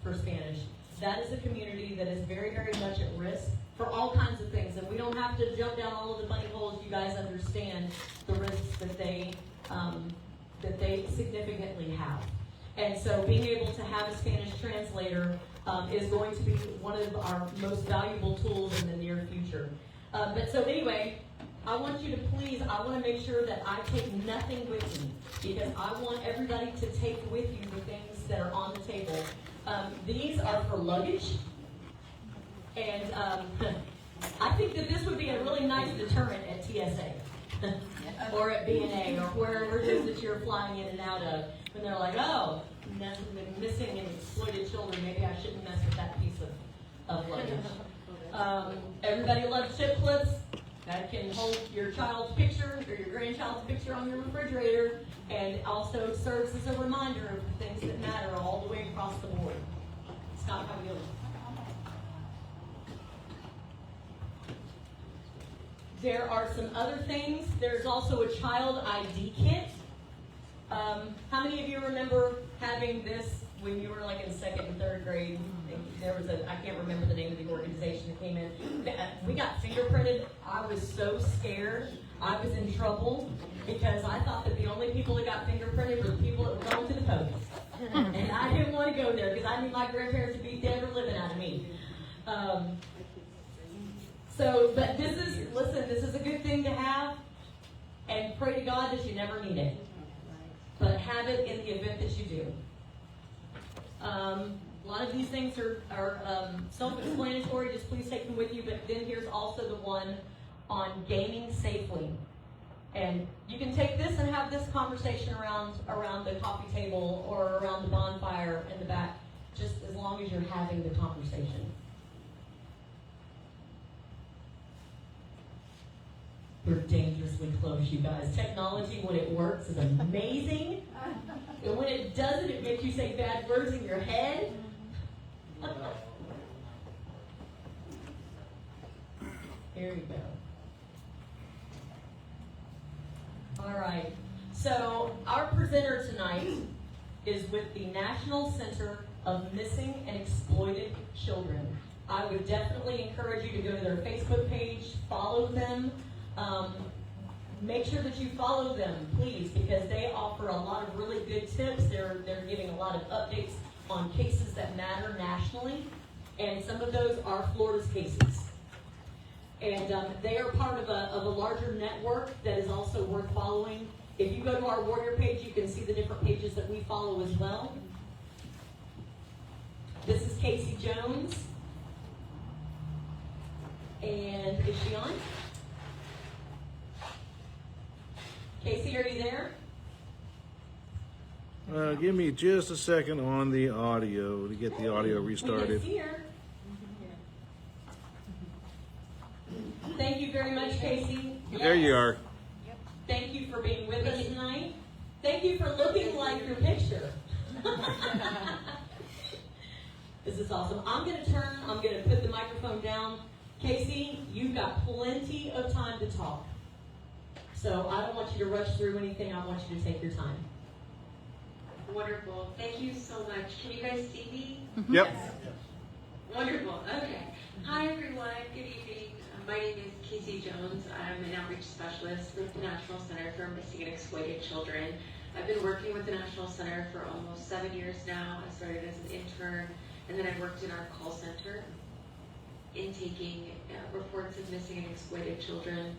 for Spanish. That is a community that is very, very much at risk for all kinds of things. And we don't have to jump down all of the bunny holes. You guys understand the risks that they significantly have. And so being able to have a Spanish translator is going to be one of our most valuable tools in the near future. But so anyway, I want you to please, I want to make sure that I take nothing with me, because I want everybody to take with you the things that are on the table. These are for luggage, and I think that this would be a really nice deterrent at TSA or at B&A or wherever it is that you're flying in and out of, when they're like, oh, missing and exploited children, maybe I shouldn't mess with that piece of luggage. Everybody loves chip clips. That can hold your child's picture or your grandchild's picture on your refrigerator, and also serves as a reminder of the things that matter all the way across the board. Scott, how are you doing? There are some other things. There's also a child ID kit. How many of you remember having this when you were like in second and third grade? There was I can't remember the name of the organization that came in. We got fingerprinted. I was so scared. I was in trouble because I thought that the only people that got fingerprinted were the people that were going to the post. And I didn't want to go there because I knew my grandparents would be dead or living out of me. But this is a good thing to have, and pray to God that you never need it. But have it in the event that you do. A lot of these things are self-explanatory. Just please take them with you. But then here's also the one on gaming safely. And you can take this and have this conversation around the coffee table or around the bonfire in the back, just as long as you're having the conversation. We're dangerously close, you guys. Technology, when it works, is amazing. And when it doesn't, it makes you say bad words in your head. Here we go. All right. So our presenter tonight is with the National Center of Missing and Exploited Children. I would definitely encourage you to go to their Facebook page, follow them. Make sure that you follow them, please, because they offer a lot of really good tips. They're giving a lot of updates on cases that matter nationally, and some of those are Florida's cases. And they are part of a larger network that is also worth following. If you go to our Warrior page, you can see the different pages that we follow as well. This is Casey Jones. And is she on? Casey, are you there? Give me just a second on the audio to get the audio We restarted. can see her. Thank you very much, Casey. There you are. Thank you for being with us tonight. Thank you for looking like your picture. This is awesome. I'm going to put the microphone down. Casey, you've got plenty of time to talk. So I don't want you to rush through anything. I want you to take your time. Wonderful. Thank you so much. Can you guys see me? Yep. Wonderful. Okay. Hi, everyone. Good evening. My name is Casey Jones. I'm an outreach specialist with the National Center for Missing and Exploited Children. I've been working with the National Center for almost 7 years now. I started as an intern, and then I worked in our call center, intaking reports of missing and exploited children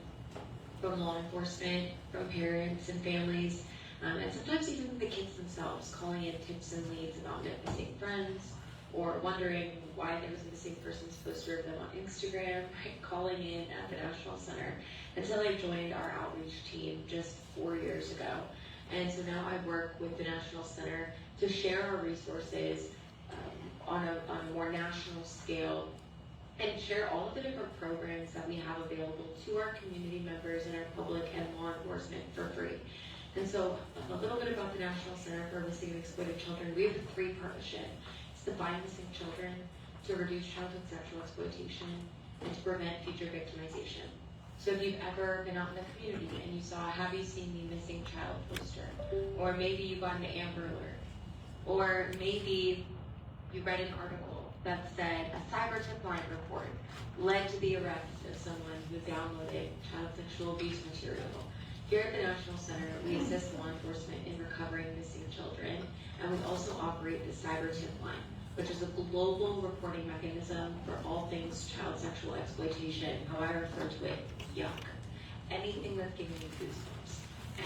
from law enforcement, from parents and families, and sometimes even the kids themselves, calling in tips and leads about missing friends, or wondering why there was a missing persons poster of them on Instagram, right? Calling in at the National Center, until I joined our outreach team just 4 years ago. And so now I work with the National Center to share our resources on a more national scale, and share all of the different programs that we have available to our community members and our public and law enforcement for free. And so a little bit about the National Center for Missing and Exploited Children. We have a free partnership. It's the Find Missing Children to reduce childhood sexual exploitation, and to prevent future victimization. So if you've ever been out in the community and you saw a "Have You Seen Me Missing Child" poster, or maybe you got an Amber Alert, or maybe you read an article that said a cyber tip line report led to the arrest of someone who downloaded child sexual abuse material. Here at the National Center, we assist law enforcement in recovering missing children, and we also operate the Cyber Tip Line, which is a global reporting mechanism for all things child sexual exploitation, how I refer to it, yuck. Anything that's giving you goosebumps,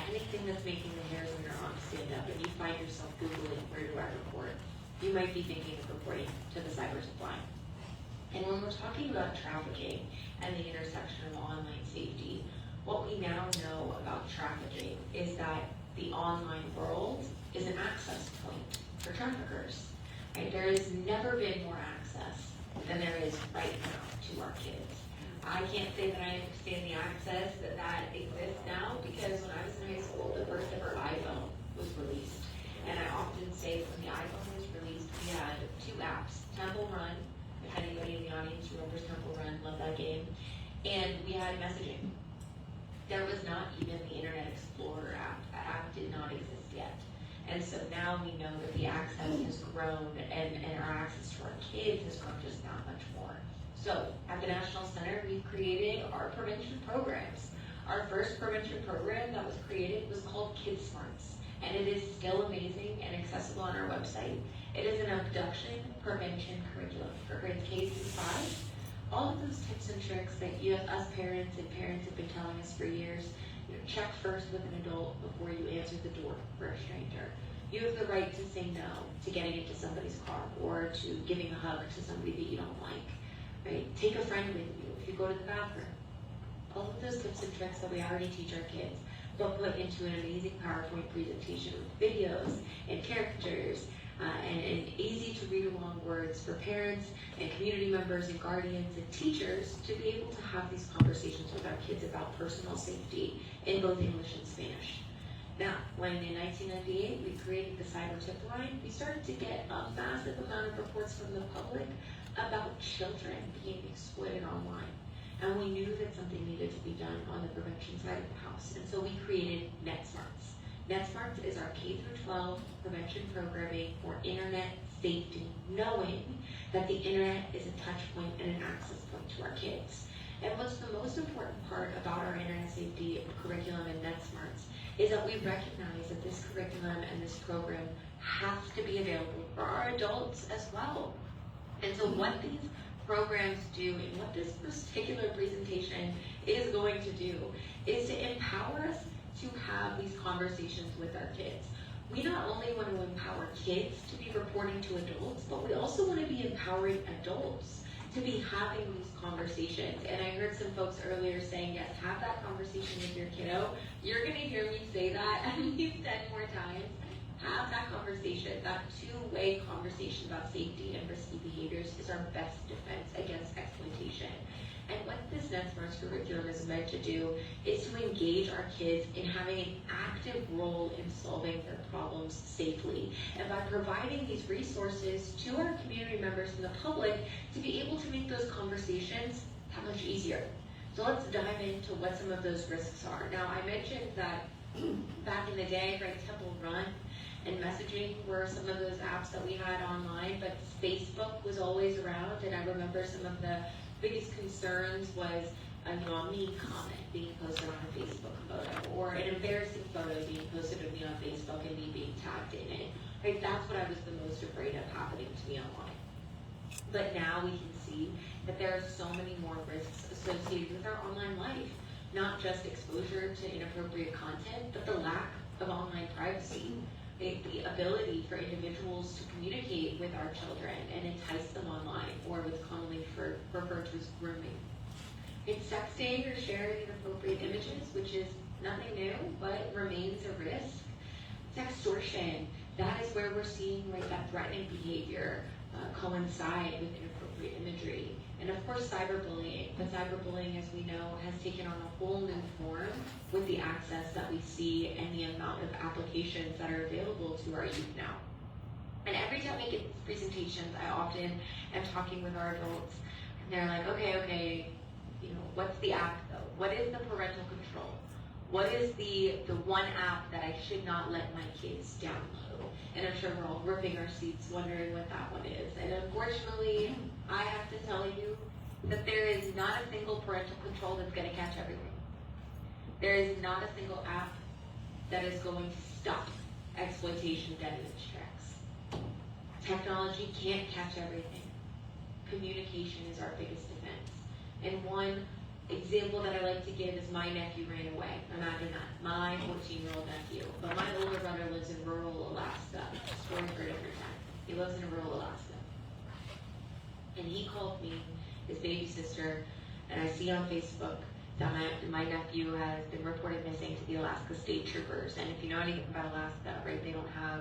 anything that's making the hairs on your arms stand up, and you find yourself Googling, where do I report? You might be thinking of reporting to the Cyber Tip Line. And when we're talking about trafficking and the intersection of online safety, what we now know about trafficking is that the online world is an access point for traffickers. Right? There has never been more access than there is right now to our kids. I can't say that I understand the access that exists now, because when I was in high school, the first ever iPhone was released. And I often say when the iPhone was released, we had two apps, Temple Run, if anybody in the audience remembers Temple Run, love that game, and we had messaging. There was not even the Internet Explorer app. That app did not exist yet. And so now we know that the access has grown, and our access to our kids has grown just that much more. So at the National Center, we've created our prevention programs. Our first prevention program that was created was called Kid Smarts, and it is still amazing and accessible on our website. It is an abduction prevention curriculum for grades K through 5. All of those tips and tricks that us parents have been telling us for years. Check first with an adult before you answer the door for a stranger. You have the right to say no to getting into somebody's car, or to giving a hug to somebody that you don't like. Right? Take a friend with you if you go to the bathroom. All of those tips and tricks that we already teach our kids, but put into an amazing PowerPoint presentation with videos and caricatures and easy to read along words for parents and community members and guardians and teachers to be able to have these conversations with our kids about personal safety in both English and Spanish. Now, when in 1998 we created the Cyber Tip Line, we started to get a massive amount of reports from the public about children being exploited online. And we knew that something needed to be done on the prevention side of the house. And so we created NetSmarts. NetSmarts is our K-12 prevention programming for internet safety, knowing that the internet is a touch point and an access point to our kids. And what's the most important part about our internet safety curriculum and NetSmarts is that we recognize that this curriculum and this program has to be available for our adults as well. And so what these programs do, and what this particular presentation is going to do, is to empower us to have these conversations with our kids. We not only want to empower kids to be reporting to adults, but we also want to be empowering adults to be having these conversations. And I heard some folks earlier saying, yes, have that conversation with your kiddo. You're going to hear me say that at least 10 more times. Have that conversation. That two-way conversation about safety and risky behaviors is our best defense against exploitation. And what this NetSmarts curriculum is meant to do is to engage our kids in having an active role in solving their problems safely. And by providing these resources to our community members and the public to be able to make those conversations that much easier. So let's dive into what some of those risks are. Now, I mentioned that back in the day, right, Temple Run and messaging were some of those apps that we had online, but Facebook was always around, and I remember some of the biggest concerns was a mean comment being posted on a Facebook photo, or an embarrassing photo being posted of me on Facebook and me being tagged in it. Right? That's what I was the most afraid of happening to me online. But now we can see that there are so many more risks associated with our online life. Not just exposure to inappropriate content, but the lack of online privacy. The ability for individuals to communicate with our children and entice them online, or what's commonly referred to as grooming. It's sexting or sharing inappropriate images, which is nothing new, but remains a risk. Sextortion, that is where we're seeing like that threatening behavior coincide with inappropriate imagery. And of course, cyberbullying. But cyberbullying, as we know, has taken on a whole new form with the access that we see and the amount of applications that are available to our youth now. And every time I get these presentations, I often am talking with our adults, and they're like, okay, you know, what's the app though? What is the parental control? What is the one app that I should not let my kids download? And I'm sure we're all ripping our seats wondering what that one is. And unfortunately, I have to tell you that there is not a single parental control that's going to catch everything. There is not a single app that is going to stop exploitation dead in its tracks. Technology can't catch everything. Communication is our biggest defense. And one example that I like to give is my nephew ran away. Imagine that. My 14-year-old nephew. But my older brother lives in rural Alaska. Story for a different time. He lives in rural Alaska. And he called me, his baby sister, and I see on Facebook that my nephew has been reported missing to the Alaska State Troopers. And if you know anything about Alaska, right, they don't have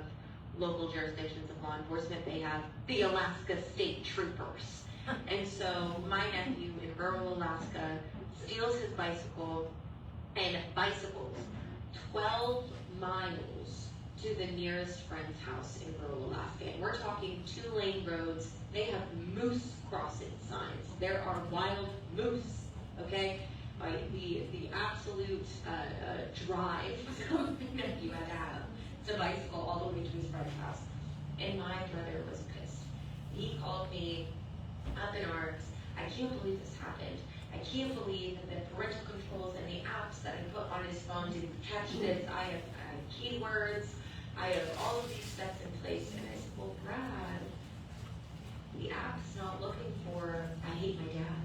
local jurisdictions of law enforcement. They have the Alaska State Troopers. And so my nephew in rural Alaska steals his bicycle and bicycles 12 miles to the nearest friend's house in rural Alaska. And we're talking 2-lane roads. They have moose crossing signs. There are wild moose, okay? The absolute drive my nephew had to have to bicycle all the way to his friend's house. And my brother was pissed. He called me up in arms. I can't believe this happened. I can't believe that the parental controls and the apps that I put on his phone didn't catch this. I have keywords. I have all of these steps in place. And I said, well, Brad, the app's not looking for, I hate my dad.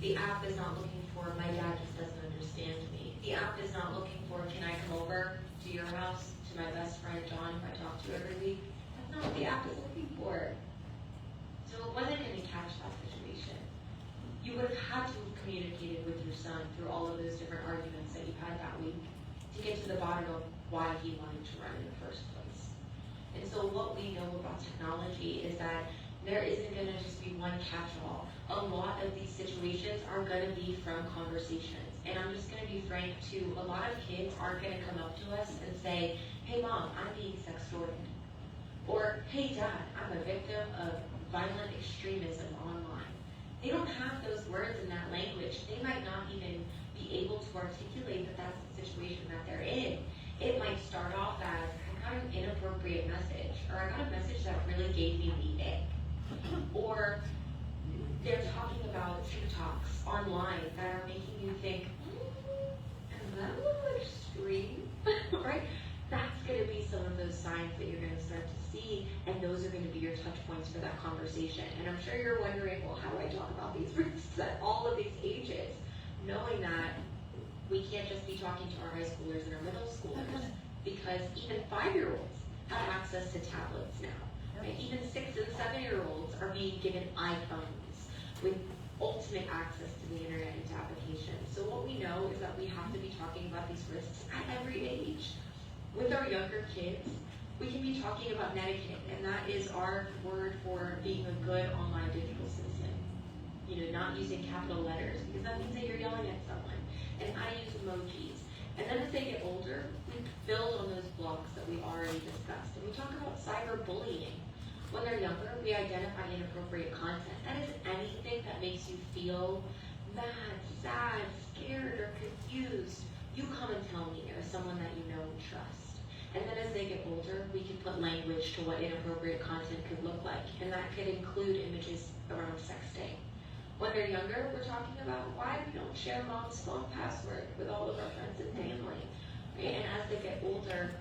The app is not looking for, my dad just doesn't understand me. The app is not looking for, can I come over to your house, to my best friend John, who I talk to every week? That's not what the app is looking for. So it wasn't going to catch that situation. You would have had to have communicated with your son through all of those different arguments that you had that week to get to the bottom of why he wanted to run in the first place. And so what we know about technology is that there isn't going to just be one catch-all. A lot of these situations are going to be from conversations. And I'm just going to be frank too, a lot of kids aren't going to come up to us and say, hey mom, I'm being sextorted. Or, hey dad, I'm a victim of violent extremism online. They don't have those words in that language. They might not even be able to articulate that that's the situation that they're in. It might start off as, I got an inappropriate message, or I got a message that really gave me the ick. Or they're talking about TikToks online that are making you think, is that a little extreme? Right? That's going to be some of those signs that you're going to start to see, and those are going to be your touch points for that conversation. And I'm sure you're wondering, well, how do I talk about these risks at all of these ages? Knowing that we can't just be talking to our high schoolers and our middle schoolers, because even 5-year-olds have access to tablets now. Right? Even 6 and 7-year-olds are being given iPhones with ultimate access to the internet and to applications. So what we know is that we have to be talking about these risks at every age. With our younger kids, we can be talking about etiquette, and that is our word for being a good online digital citizen. You know, not using capital letters, because that means that you're yelling at someone. And I use emojis. And then as they get older, we build on those blocks that we've already discussed. And we talk about cyberbullying. When they're younger, we identify inappropriate content. That is anything that makes you feel mad, sad, scared, or confused. You come and tell me as someone that you know and trust. And then as they get older, we can put language to what inappropriate content could look like. And that could include images around sexting. When they're younger, we're talking about why we don't share mom's phone password with all of our friends and family. Right? And as they get older,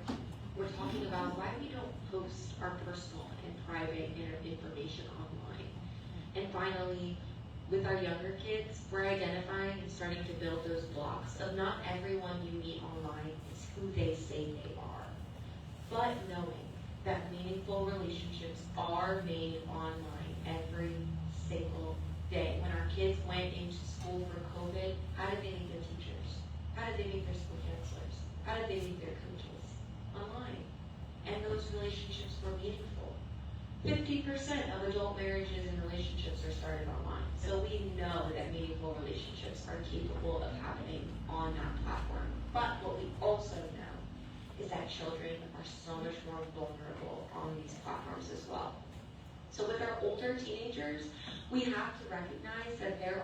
we're talking about why we don't post our personal and private information online. And finally, with our younger kids, we're identifying and starting to build those blocks of not everyone you meet online is who they say they are. But knowing that meaningful relationships are made online every single day. When our kids went into school for COVID, how did they meet their teachers? How did they meet their school counselors? How did they meet their coaches? Online. And those relationships were meaningful. 50% of adult marriages and relationships are started online. So we know that meaningful relationships are capable of happening on that platform. But what we also know is that children are so much more vulnerable on these platforms. older teenagers, we have to recognize that there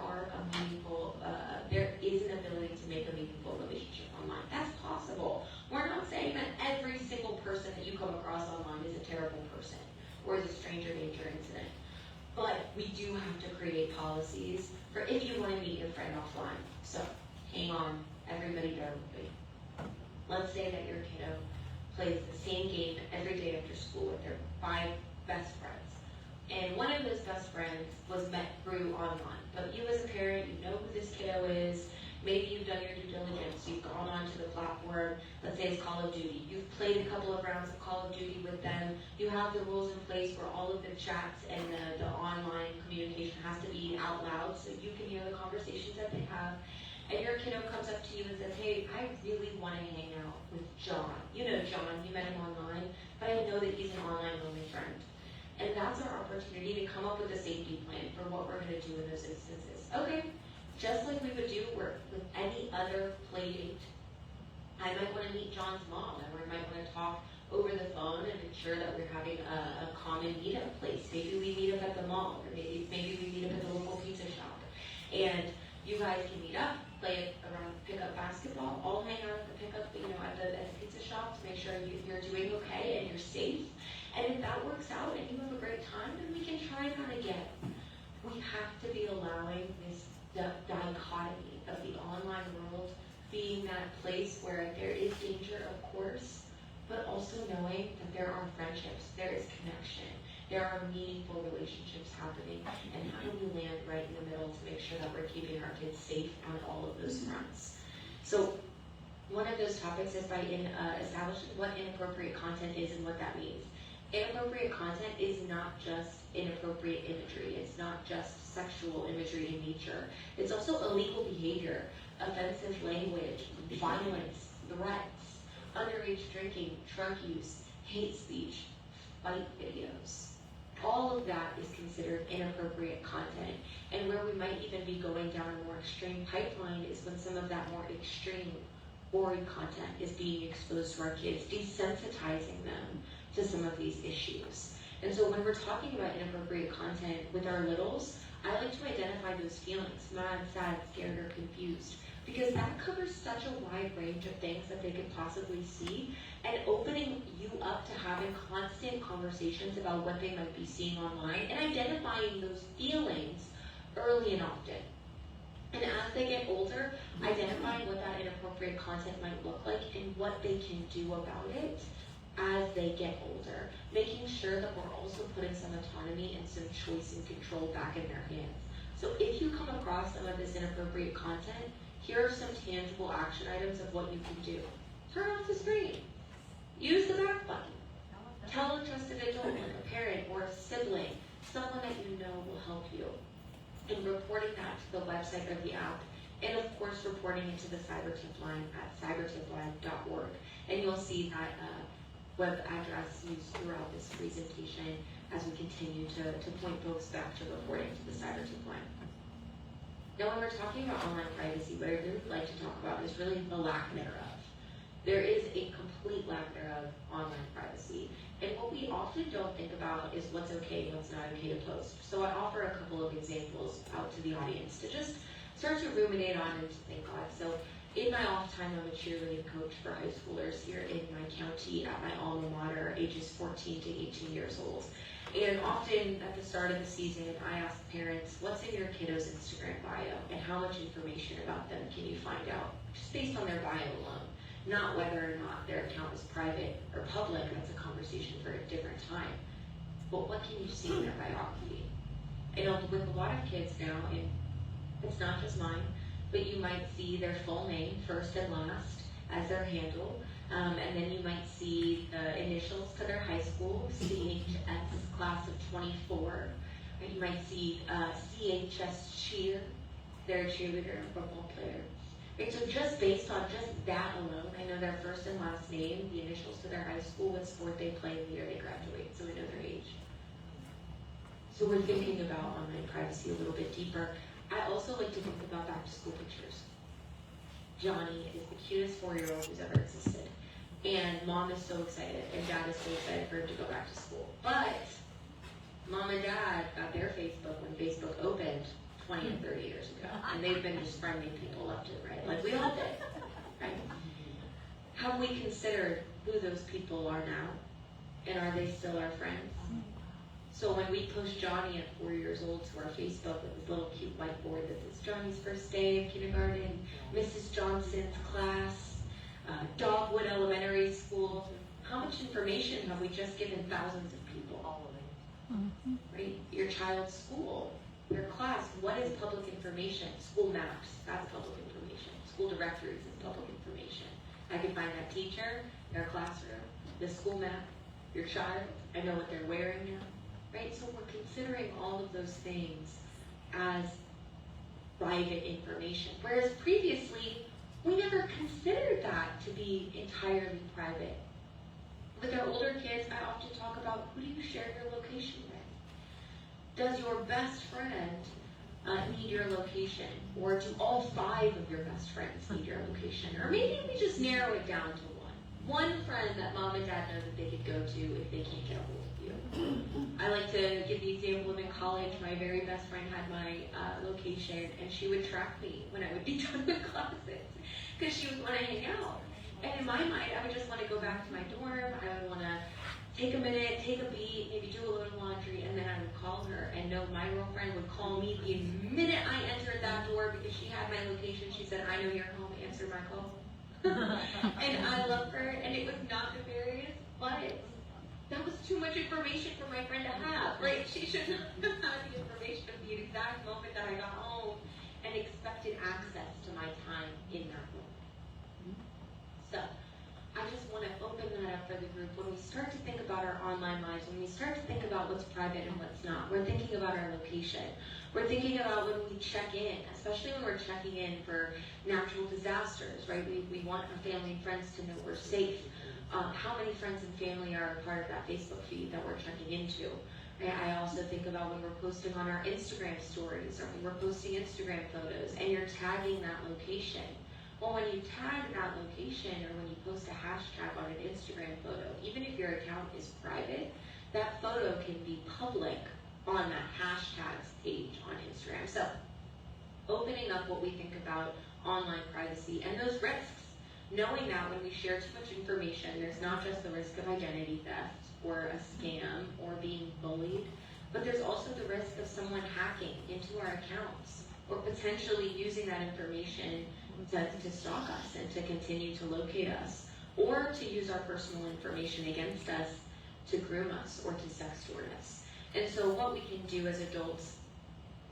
is an ability to make a meaningful relationship online. That's possible. We're not saying that every single person that you come across online is a terrible person or is a stranger danger incident. But we do have to create policies for if you want to meet your friend offline. So, hang on, everybody bear with me. Let's say that your kiddo plays the same game every day after school with their 5 best friends. And one of those best friends was met through online. But you as a parent, you know who this kiddo is. Maybe you've done your due diligence. You've gone onto the platform. Let's say it's Call of Duty. You've played a couple of rounds of Call of Duty with them. You have the rules in place where all of the chats and the online communication has to be out loud so you can hear the conversations that they have. And your kiddo comes up to you and says, hey, I really want to hang out with John. You know John, you met him online, but I know that he's an online-only friend. And that's our opportunity to come up with a safety plan for what we're going to do in those instances. Okay, just like we would do with any other play date. I might want to meet John's mom, or I might want to talk over the phone and ensure that we're having a common meetup place. Maybe we meet up at the mall, or maybe we meet up at the local pizza shop. And you guys can meet up, play around, pick up basketball, all hang out at the pickup, at the pizza shop to make sure you're doing okay and you're safe. And if that works out and you have a great time, then we can try that again. We have to be allowing this dichotomy of the online world being that place where there is danger, of course, but also knowing that there are friendships, there is connection, there are meaningful relationships happening, and how do we land right in the middle to make sure that we're keeping our kids safe on all of those fronts. So one of those topics is by establishing what inappropriate content is and what that means. Inappropriate content is not just inappropriate imagery. It's not just sexual imagery in nature. It's also illegal behavior, offensive language, violence, threats, underage drinking, drug use, hate speech, fight videos. All of that is considered inappropriate content. And where we might even be going down a more extreme pipeline is when some of that more extreme gory content is being exposed to our kids, desensitizing them to some of these issues. And so when we're talking about inappropriate content with our littles, I like to identify those feelings, mad, sad, scared, or confused, because that covers such a wide range of things that they could possibly see, and opening you up to having constant conversations about what they might be seeing online and identifying those feelings early and often. And as they get older, identifying what that inappropriate content might look like and what they can do about it as they get older, making sure that we're also putting some autonomy and some choice and control back in their hands. So if you come across some of this inappropriate content, here are some tangible action items of what you can do. Turn off the screen. Use the back button. Tell a trusted adult, like a parent or a sibling, someone that you know will help you. And reporting that to the website of the app, and of course reporting it to the CyberTip line at cybertiplive.org. And you'll see that web address used throughout this presentation as we continue to point folks back to reporting to the CyberTip line. Now, when we're talking about online privacy, what I really would like to talk about is really the lack thereof. There is a complete lack thereof online privacy. And what we often don't think about is what's okay and what's not okay to post. So I offer a couple of examples out to the audience to just start to ruminate on and to think on. So in my off time, I'm a cheerleading coach for high schoolers here in my county at my alma mater, ages 14 to 18 years old. And often at the start of the season, I ask parents, what's in your kiddo's Instagram bio and how much information about them can you find out? Just based on their bio alone, not whether or not their account is private or public. That's a conversation for a different time. But what can you see in their biography? And with a lot of kids now, and it's not just mine, but you might see their full name, first and last, as their handle. And then you might see the initials to their high school, CHS class of 24. And you might see CHS cheer, their cheerleader and football player. And so just based on just that alone, I know their first and last name, the initials to their high school, what sport they play, and the year they graduate, so we know their age. So we're thinking about online privacy a little bit deeper. I also like to think about back to school pictures. Johnny is the cutest 4-year-old who's ever existed. And mom is so excited, and dad is so excited for him to go back to school. But Mom and dad got their Facebook when Facebook opened 20 and 30 years ago, and they've been just friendly people left and right, like we all did, right? Have we considered who those people are now, and are they still our friends? So when we post Johnny at 4 years old to our Facebook with this little cute whiteboard that says Johnny's first day of kindergarten, Mrs. Johnson's class, Dogwood Elementary School, how much information have we just given thousands of people? All of it. Right? Your child's school, their class, what is public information? School maps, that's public information. School directories is public information. I can find that teacher, their classroom, the school map, your child, I know what they're wearing now. Right? So we're considering all of those things as private information. Whereas previously, we never considered that to be entirely private. With our older kids, I often talk about, who do you share your location with? Does your best friend need your location? Or do all 5 of your best friends need your location? Or maybe we just narrow it down to one. One friend that mom and dad know that they could go to if they can't get a hold of you. I like to give the example of in college, my very best friend had my location, and she would track me when I would be done with classes, because she would want to hang out. And in my mind, I would just want to go back to my dorm, I would want to take a minute, take a beat, maybe do a load of laundry, and then I would call her, and know my girlfriend would call me the minute I entered that door, because she had my location. She said, I know you're home, answer my call. And I love her, and it was not nefarious, but that was too much information for my friend to have. Like, she should not have had the information of the exact moment that I got home and expected access to my time in that room. So, I just want to open that up for the group. When we start to think about our online lives, when we start to think about what's private and what's not, we're thinking about our location. We're thinking about when we check in, especially when we're checking in for natural disasters, right? We want our family and friends to know we're safe. How many friends and family are a part of that Facebook feed that we're checking into? I also think about when we're posting on our Instagram stories, or when we're posting Instagram photos, and you're tagging that location. Well, when you tag that location, or when you post a hashtag on an Instagram photo, even if your account is private, that photo can be public on that hashtags page on Instagram. So, opening up what we think about online privacy and those risks. Knowing that when we share too much information, there's not just the risk of identity theft or a scam or being bullied, but there's also the risk of someone hacking into our accounts or potentially using that information to stalk us and to continue to locate us, or to use our personal information against us to groom us or to sextort us. And so what we can do as adults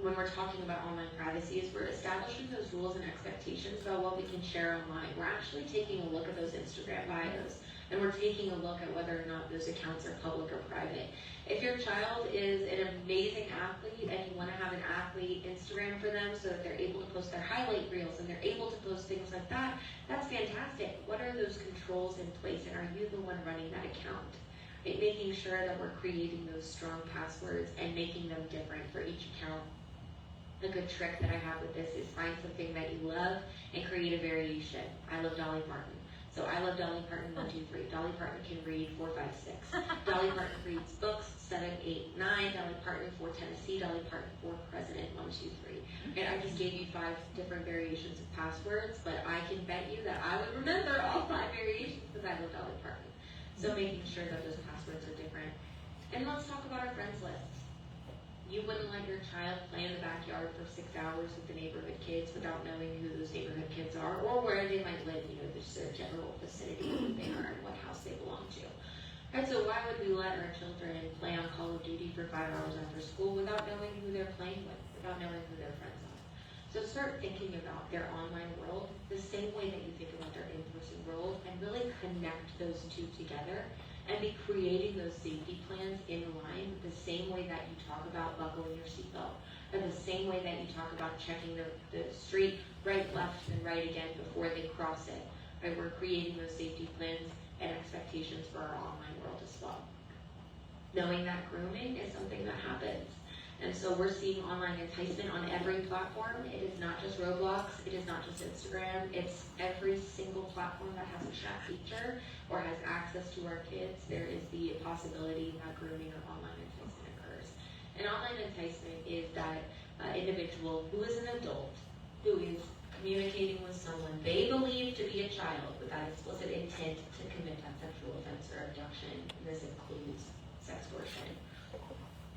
when we're talking about online privacy is we're establishing those rules and expectations about what we can share online. We're actually taking a look at those Instagram bios, and we're taking a look at whether or not those accounts are public or private. If your child is an amazing athlete and you want to have an athlete Instagram for them so that they're able to post their highlight reels and they're able to post things like that, that's fantastic. What are those controls in place, and are you the one running that account? Making sure that we're creating those strong passwords and making them different for each account. A good trick that I have with this is find something that you love and create a variation. I love Dolly Parton. So I love Dolly Parton 1, 2, 3. Dolly Parton can read 4, 5, 6. Dolly Parton reads books 7, 8, 9. Dolly Parton for Tennessee. Dolly Parton for President 1, 2, 3. And I just gave you 5 different variations of passwords, but I can bet you that I would remember all 5 variations because I love Dolly Parton. So making sure that those passwords are different. And let's talk about our friends list. You wouldn't let your child play in the backyard for 6 hours with the neighborhood kids without knowing who those neighborhood kids are, or where they might live, just their general vicinity, who they are, and what house they belong to. Right, so why would we let our children play on Call of Duty for 5 hours after school without knowing who they're playing with, without knowing who their friends are? So start thinking about their online world the same way that you think about their in-person world, and really connect those two together, and be creating those safety plans in line the same way that you talk about buckling your seatbelt, and the same way that you talk about checking the street right, left, and right again before they cross it. Right, we're creating those safety plans and expectations for our online world as well. Knowing that grooming is something that happens. And so we're seeing online enticement on every platform. It is not just Roblox, it is not just Instagram, it's every single platform that has a chat feature or has access to our kids. There is the possibility that grooming or online enticement occurs. online enticement is that individual who is an adult, who is communicating with someone they believe to be a child with that explicit intent to commit that sexual offense or abduction. And this includes sextortion.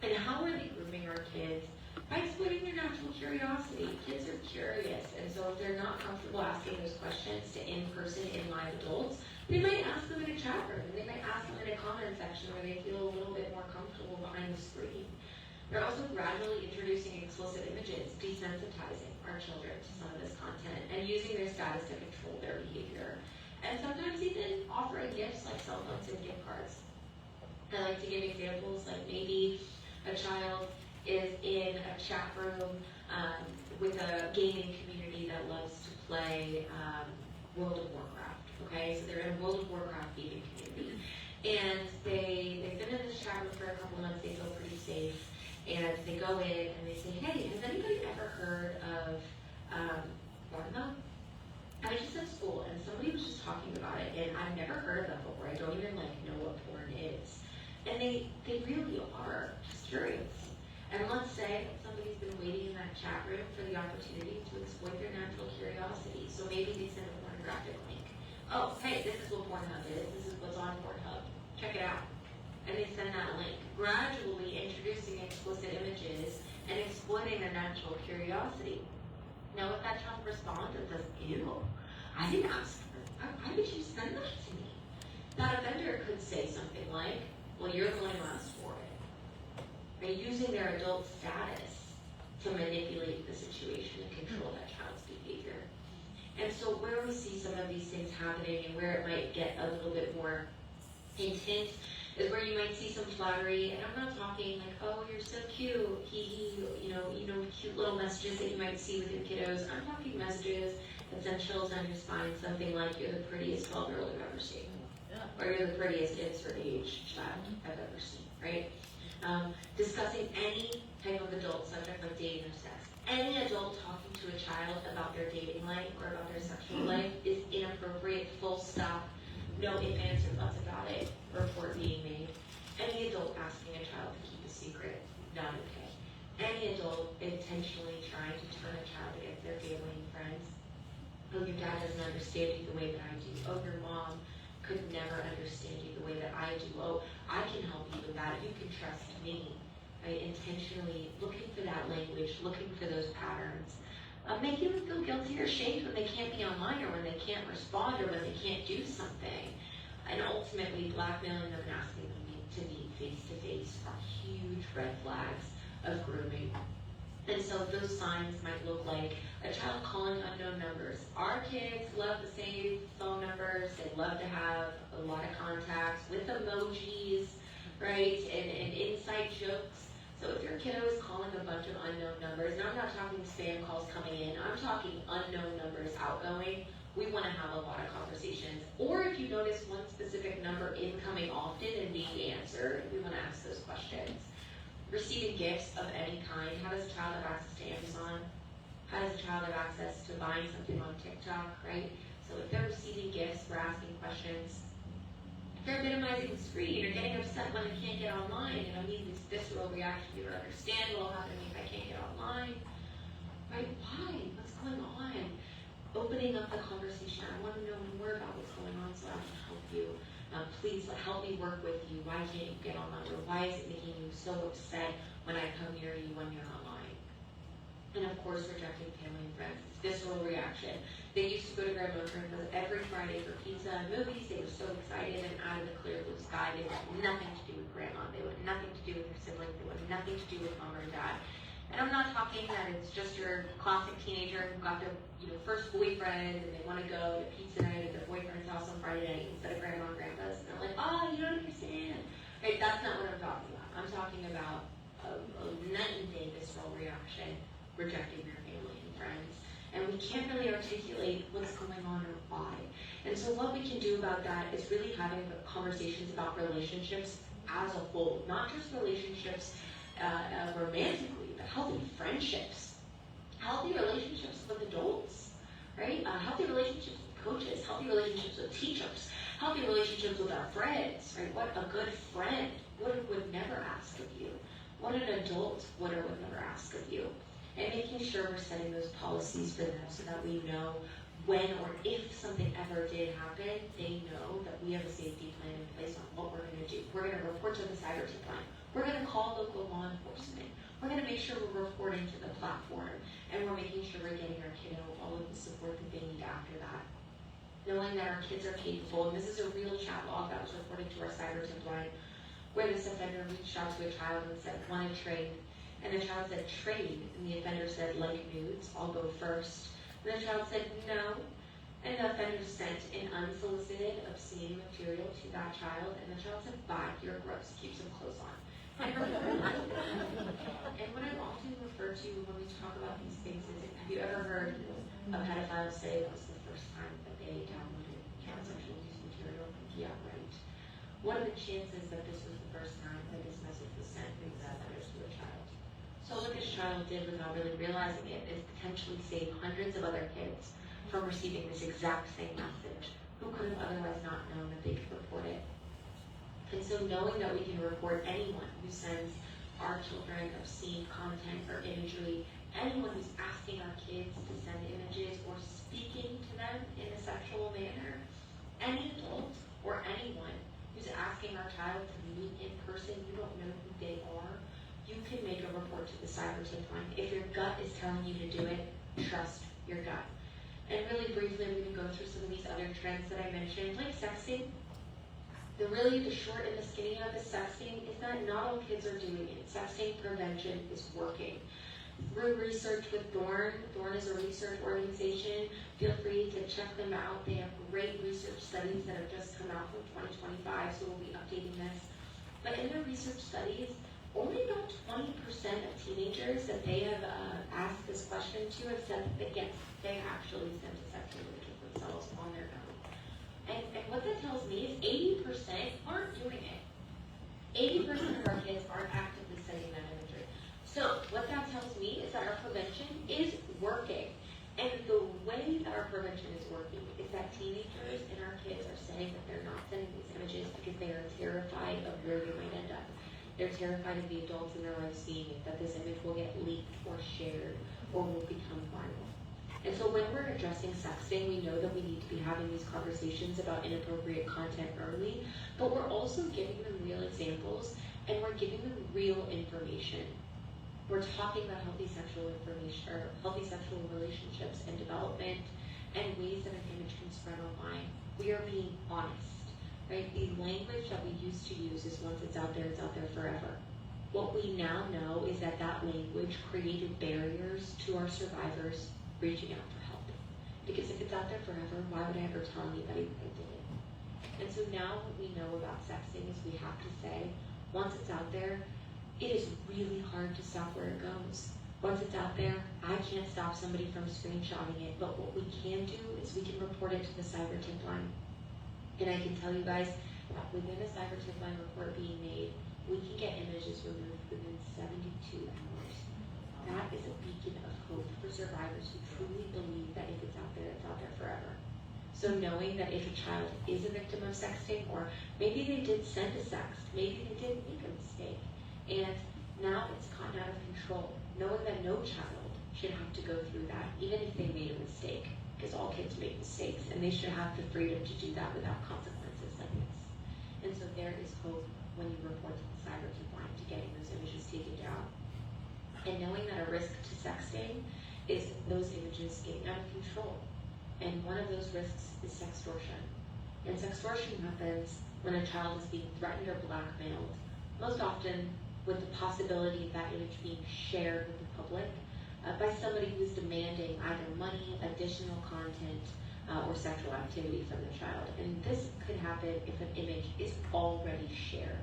And how are they grooming our kids? By exploiting their natural curiosity. Kids are curious, and so if they're not comfortable asking those questions to in-person, in-live adults, they might ask them in a chat room, and they might ask them in a comment section where they feel a little bit more comfortable behind the screen. They're also gradually introducing explicit images, desensitizing our children to some of this content, and using their status to control their behavior. And sometimes even offering gifts like cell phones and gift cards. I like to give examples, like maybe a child is in a chat room with a gaming community that loves to play World of Warcraft, okay? So they're in a World of Warcraft gaming community. And they've been in this chat room for a couple months, they feel pretty safe. And they go in and they say, hey, has anybody ever heard of Pornhub? I was just at school and somebody was just talking about it and I've never heard of that before. I don't even know what porn is. And they really are just curious. And let's say somebody's been waiting in that chat room for the opportunity to exploit their natural curiosity. So maybe they send a pornographic link. Oh, hey, this is what Pornhub is. This is what's on Pornhub. Check it out. And they send that link, gradually introducing explicit images and exploiting their natural curiosity. Now, if that child responds and says, ew, I didn't ask for it. Why did you send that to me? That offender could say something like, well, you're the one who asked for it. They're using their adult status to manipulate the situation and control that child's behavior. And so where we see some of these things happening and where it might get a little bit more intense is where you might see some flattery, and I'm not talking like, oh, you're so cute, you know, cute little messages that you might see with your kiddos. I'm talking messages that send chills down your spine, something like, you're the prettiest 12-year-old I've ever seen, or you're the prettiest insert age child I've ever seen, right? Discussing any type of adult subject like dating or sex. Any adult talking to a child about their dating life or about their sexual life is inappropriate, full stop. No ifs, ands, or buts about it, report being made. Any adult asking a child to keep a secret, not okay. Any adult intentionally trying to turn a child against their family and friends. Oh, your dad doesn't understand you the way that I do. Oh, your mom could never understand you the way that I do. Oh, I can help you with that. You can trust me. Right? Intentionally looking for that language, looking for those patterns. Making them feel guilty or ashamed when they can't be online or when they can't respond or when they can't do something. And ultimately blackmailing them and asking them to meet face-to-face are huge red flags of grooming. And so those signs might look like a child calling unknown numbers. Our kids love to save phone numbers. They love to have a lot of contacts with emojis, right? And inside jokes. So if your kiddo is calling a bunch of unknown numbers, and I'm not talking spam calls coming in, I'm talking unknown numbers outgoing, we want to have a lot of conversations. Or if you notice one specific number incoming often and being answered, we want to ask those questions. Receiving gifts of any kind. How does a child have access to Amazon? How does a child have access to buying something on TikTok, right? So if they're receiving gifts, we're asking questions. They're minimizing the screen or getting upset when they can't get online and immediately this visceral reaction. You don't understand what will happen to me if I can't get online. Right? Why? What's going on? Opening up the conversation. I want to know more about what's going on so I can help you. Please help me work with you. Why can't you get online? Or why is it making you so upset when I come near you when you're online? And of course, rejecting family and friends. It's visceral reaction. They used to go to Grandma and Grandpa's every Friday for pizza and movies. They were so excited and out of the clear blue sky. They wanted nothing to do with Grandma. They wanted nothing to do with their siblings. They wanted nothing to do with Mom or Dad. And I'm not talking that it's just your classic teenager who got their first boyfriend and they want to go to pizza night at their boyfriend's house on Friday night instead of Grandma and Grandpa's. And they're like, oh, you don't understand. Right? That's not what I'm talking about. I'm talking about a night and day visceral reaction, rejecting their family and friends. And we can't really articulate what's going on or why. And so what we can do about that is really having conversations about relationships as a whole, not just relationships romantically, but healthy friendships, healthy relationships with adults, right? Healthy relationships with coaches, healthy relationships with teachers, healthy relationships with our friends, right? What a good friend would never ask of you. what an adult would or would never ask of you. And making sure we're setting those policies for them so that we know when or if something ever did happen, they know that we have a safety plan in place on what we're going to do. We're going to report to the cyber tip line. We're going to call local law enforcement. We're going to make sure we're reporting to the platform, and we're making sure we're getting our kiddo all of the support that they need after that. Knowing that our kids are capable, and this is a real chat log that was reported to our cyber tip line, where this offender reached out to a child and said, want to trade? And the child said, trade. And the offender said, like nudes, I'll go first. And the child said, no. And the offender sent an unsolicited, obscene material to that child. And the child said, bye, you're gross, keep some clothes on. And what I've often referred to when we talk about these things is, have you ever heard a pedophile say that was the first time that they downloaded child sexual abuse material? Yeah, right. What are the chances that this was the first time that this message was sent through the letters to a child? So what this child did without really realizing it is potentially save hundreds of other kids from receiving this exact same message, who could have otherwise not known that they could report it. And so knowing that we can report anyone who sends our children obscene content or imagery, anyone who's asking our kids to send images or speaking to them in a sexual manner, any adult or anyone who's asking our child to meet in person, you don't know who they are, you can make a report to the cyber tip line. If your gut is telling you to do it, trust your gut. And really briefly, I'm going to go through some of these other trends that I mentioned, like sexting. The short and the skinny of the sexting is that not all kids are doing it. Sexting prevention is working. Through research with Thorn is a research organization. Feel free to check them out. They have great research studies that have just come out from 2025, so we'll be updating this. But in their research studies, only about 20% of teenagers that they have asked this question to have said that yes, they actually sent a sexual image of themselves on their own. And what that tells me is 80% aren't doing it. 80% of our kids aren't actively sending that imagery. So what that tells me is that our prevention is working. And the way that our prevention is working is that teenagers and our kids are saying that they're not sending these images because they are terrified of where they might end up. They're terrified of the adults in their life seeing it, that this image will get leaked or shared or will become viral. And so when we're addressing sexting, we know that we need to be having these conversations about inappropriate content early, but we're also giving them real examples and we're giving them real information. We're talking about healthy sexual information, or healthy sexual relationships and development, and ways that an image can spread online. We are being honest, right? The language that we used to use is once it's out there forever. What we now know is that that language created barriers to our survivors reaching out for help. Because if it's out there forever, why would I ever tell anybody that I did it? And so now what we know about sexting is we have to say, once it's out there, it is really hard to stop where it goes. Once it's out there, I can't stop somebody from screenshotting it, but what we can do is we can report it to the cyber tip line. And I can tell you guys that within a cyber tip line report being made, we can get images removed within 72 hours. That is a beacon of hope for survivors who truly believe that if it's out there forever. So knowing that if a child is a victim of sexting, or maybe they did send a sext, maybe they did make a mistake, and now it's gotten out of control, knowing that no child should have to go through that, even if they made a mistake, because all kids make mistakes, and they should have the freedom to do that without consequences like this. And so there is hope when you report to the cyber tip line to getting those images taken down. And knowing that a risk to sexting is those images getting out of control. And one of those risks is sextortion. And sextortion happens when a child is being threatened or blackmailed, most often with the possibility of that image being shared with the public by somebody who's demanding either money, additional content, or sexual activity from the child. And this could happen if an image is already shared.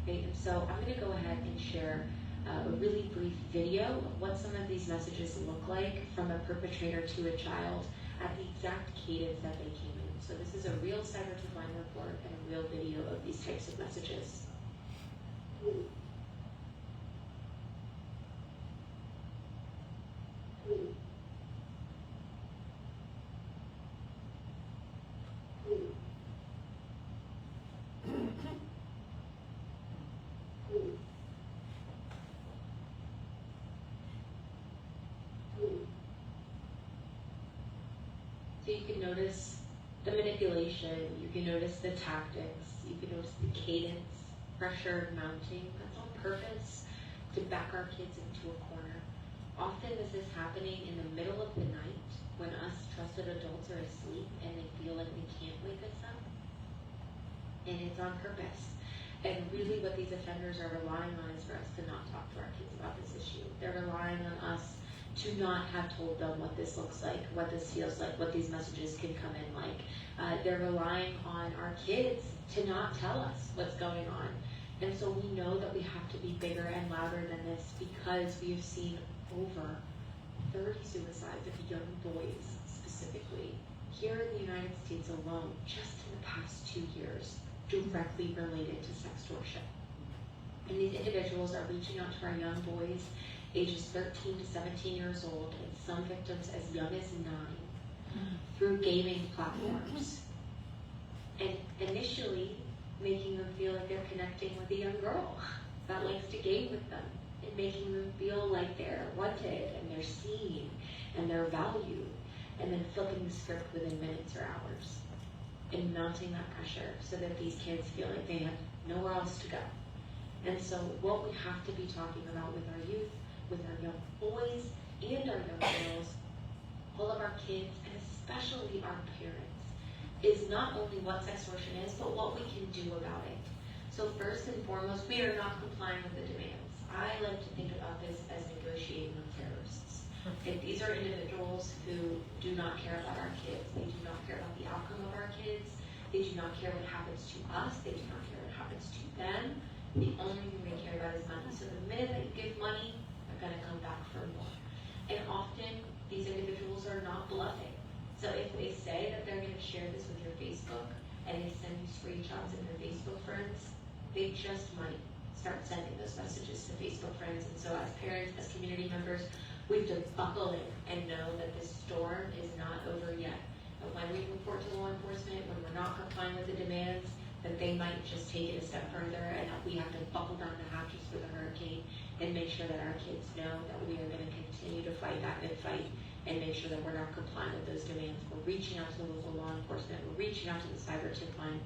Okay? And so I'm going to go ahead and share a really brief video of what some of these messages look like from a perpetrator to a child at the exact cadence that they came in. So this is a real cyber tip line report and a real video of these types of messages. you can notice the manipulation, you can notice the tactics, you can notice the cadence, pressure mounting. That's on purpose to back our kids into a corner. Often this is happening in the middle of the night when us trusted adults are asleep and they feel like they can't wake us up. And it's on purpose. And really what these offenders are relying on is for us to not talk to our kids about this issue. They're relying on us to not have told them what this looks like, what this feels like, what these messages can come in like. They're relying on our kids to not tell us what's going on. And so we know that we have to be bigger and louder than this because we have seen over 30 suicides of young boys specifically here in the United States alone, just in the past 2 years, directly related to sextortion. And these individuals are reaching out to our young boys, ages 13 to 17 years old, and some victims as young as 9, through gaming platforms. And initially, making them feel like they're connecting with a young girl that likes to game with them, and making them feel like they're wanted, and they're seen, and they're valued, and then flipping the script within minutes or hours, and mounting that pressure so that these kids feel like they have nowhere else to go. And so what we have to be talking about with our youth, with our young boys and our young girls, all of our kids, and especially our parents, is not only what sextortion is, but what we can do about it. So first and foremost, we are not complying with the demands. I like to think about this as negotiating with terrorists. If these are individuals who do not care about our kids, they do not care about the outcome of our kids, they do not care what happens to us, they do not care what happens to them, the only thing they care about is money. So the minute that you give money, they're gonna come back for more. And often, these individuals are not bluffing. So if they say that they're gonna share this with your Facebook, and they send you screenshots of their Facebook friends, they just might start sending those messages to Facebook friends. And so as parents, as community members, we have to buckle in and know that this storm is not over yet. And when we report to law enforcement, when we're not complying with the demands, that they might just take it a step further, and that we have to buckle down the hatches for the hurricane and make sure that our kids know that we are gonna continue to fight that good fight and make sure that we're not complying with those demands. We're reaching out to the local law enforcement, we're reaching out to the cyber tip line.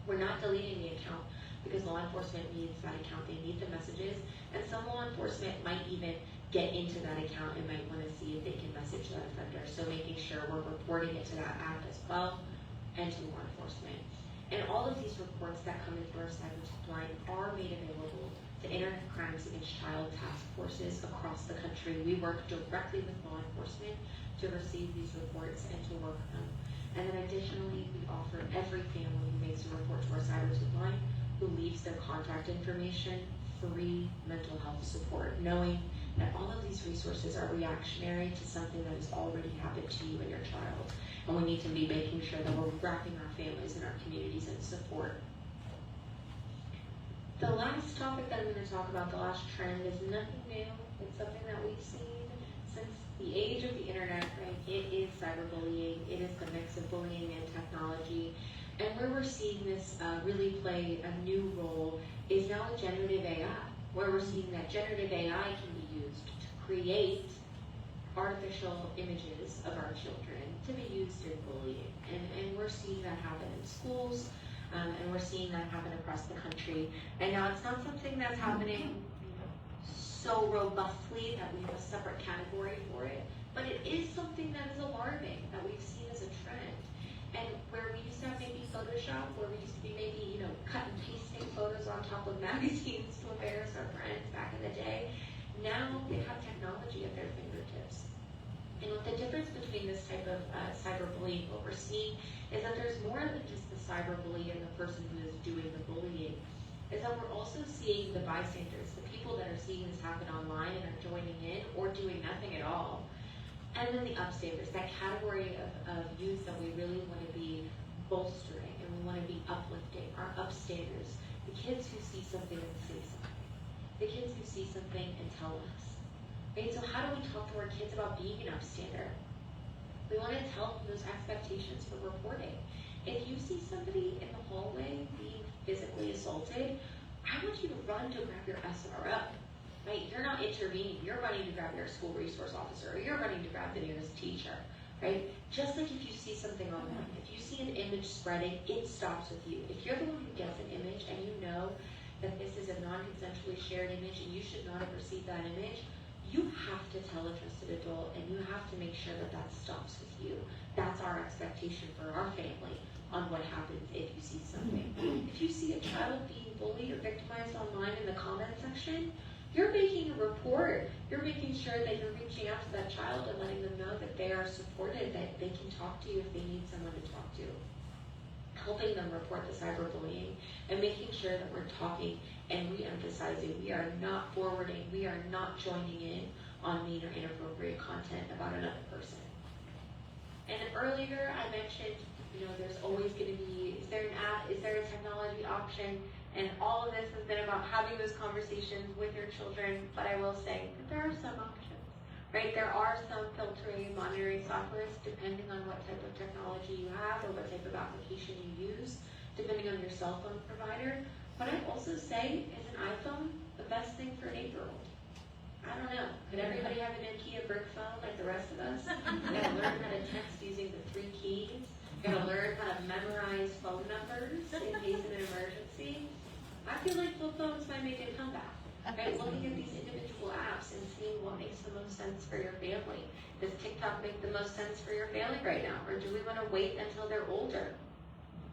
We're not deleting the account because law enforcement needs that account, they need the messages, and some law enforcement might even get into that account and might want to see if they can message that offender. So making sure we're reporting it to that app as well and to law enforcement. And all of these reports that come into our cyber tip line are made available to Internet Crimes Against Child task forces across the country. We work directly with law enforcement to receive these reports and to work them. And then additionally, we offer every family who makes a report to our cyber tip line who leaves their contact information free mental health support, knowing that all of these resources are reactionary to something that has already happened to you and your child. And we need to be making sure that we're wrapping our families and our communities in support. The last topic that I'm going to talk about, the last trend, is nothing new. It's something that we've seen since the age of the internet, right? It is cyberbullying. It is the mix of bullying and technology. And where we're seeing this really play a new role is now with generative AI, where we're seeing that generative AI can be used to create artificial images of our children to be used in bullying. And we're seeing that happen in schools, and we're seeing that happen across the country. And now it's not something that's happening so robustly that we have a separate category for it, but it is something that is alarming, that we've seen as a trend. And where we used to have maybe Photoshop, where we used to be maybe, cut and pasting photos on top of magazines to embarrass our friends back in the day, now they have technology at their fingertips. And what the difference between this type of cyberbullying, what we're seeing is that there's more than just the cyberbully and the person who is doing the bullying, is that we're also seeing the bystanders, the people that are seeing this happen online and are joining in or doing nothing at all. And then the upstanders, that category of youth that we really want to be bolstering and we want to be uplifting, our upstanders, the kids who see something and say something, the kids who see something and tell us. Right? So how do we talk to our kids about being an upstander? We want to tell them those expectations for reporting. If you see somebody in the hallway being physically assaulted, I want you to run to grab your SRO. Right? You're not intervening, you're running to grab your school resource officer, or you're running to grab the nearest teacher. right? Just like if you see something online, if you see an image spreading, it stops with you. If you're the one who gets an image and you know that this is a non-consensually shared image and you should not have received that image, you have to tell a trusted adult and you have to make sure that that stops with you. That's our expectation for our family on what happens if you see something. If you see a child being bullied or victimized online in the comment section, you're making a report. You're making sure that you're reaching out to that child and letting them know that they are supported, that they can talk to you if they need someone to talk to. Helping them report the cyberbullying and making sure that we're talking and re-emphasizing we are not forwarding, we are not joining in on mean or inappropriate content about another person. And earlier I mentioned, there's always going to be, is there a technology option? And all of this has been about having those conversations with your children, but I will say that there are some options, right? There are some filtering, monitoring softwares depending on what type of technology you have or what type of application you use, depending on your cell phone provider. But I'd also say, is an iPhone the best thing for an 8-year-old? I don't know. Could everybody have a Nokia brick phone like the rest of us? You gotta learn how to text using the 3 keys. You gotta learn how to memorize phone numbers in case of an emergency. I feel like flip phones might make a comeback. Right? Looking at these individual apps and seeing what makes the most sense for your family. Does TikTok make the most sense for your family right now? Or do we want to wait until they're older?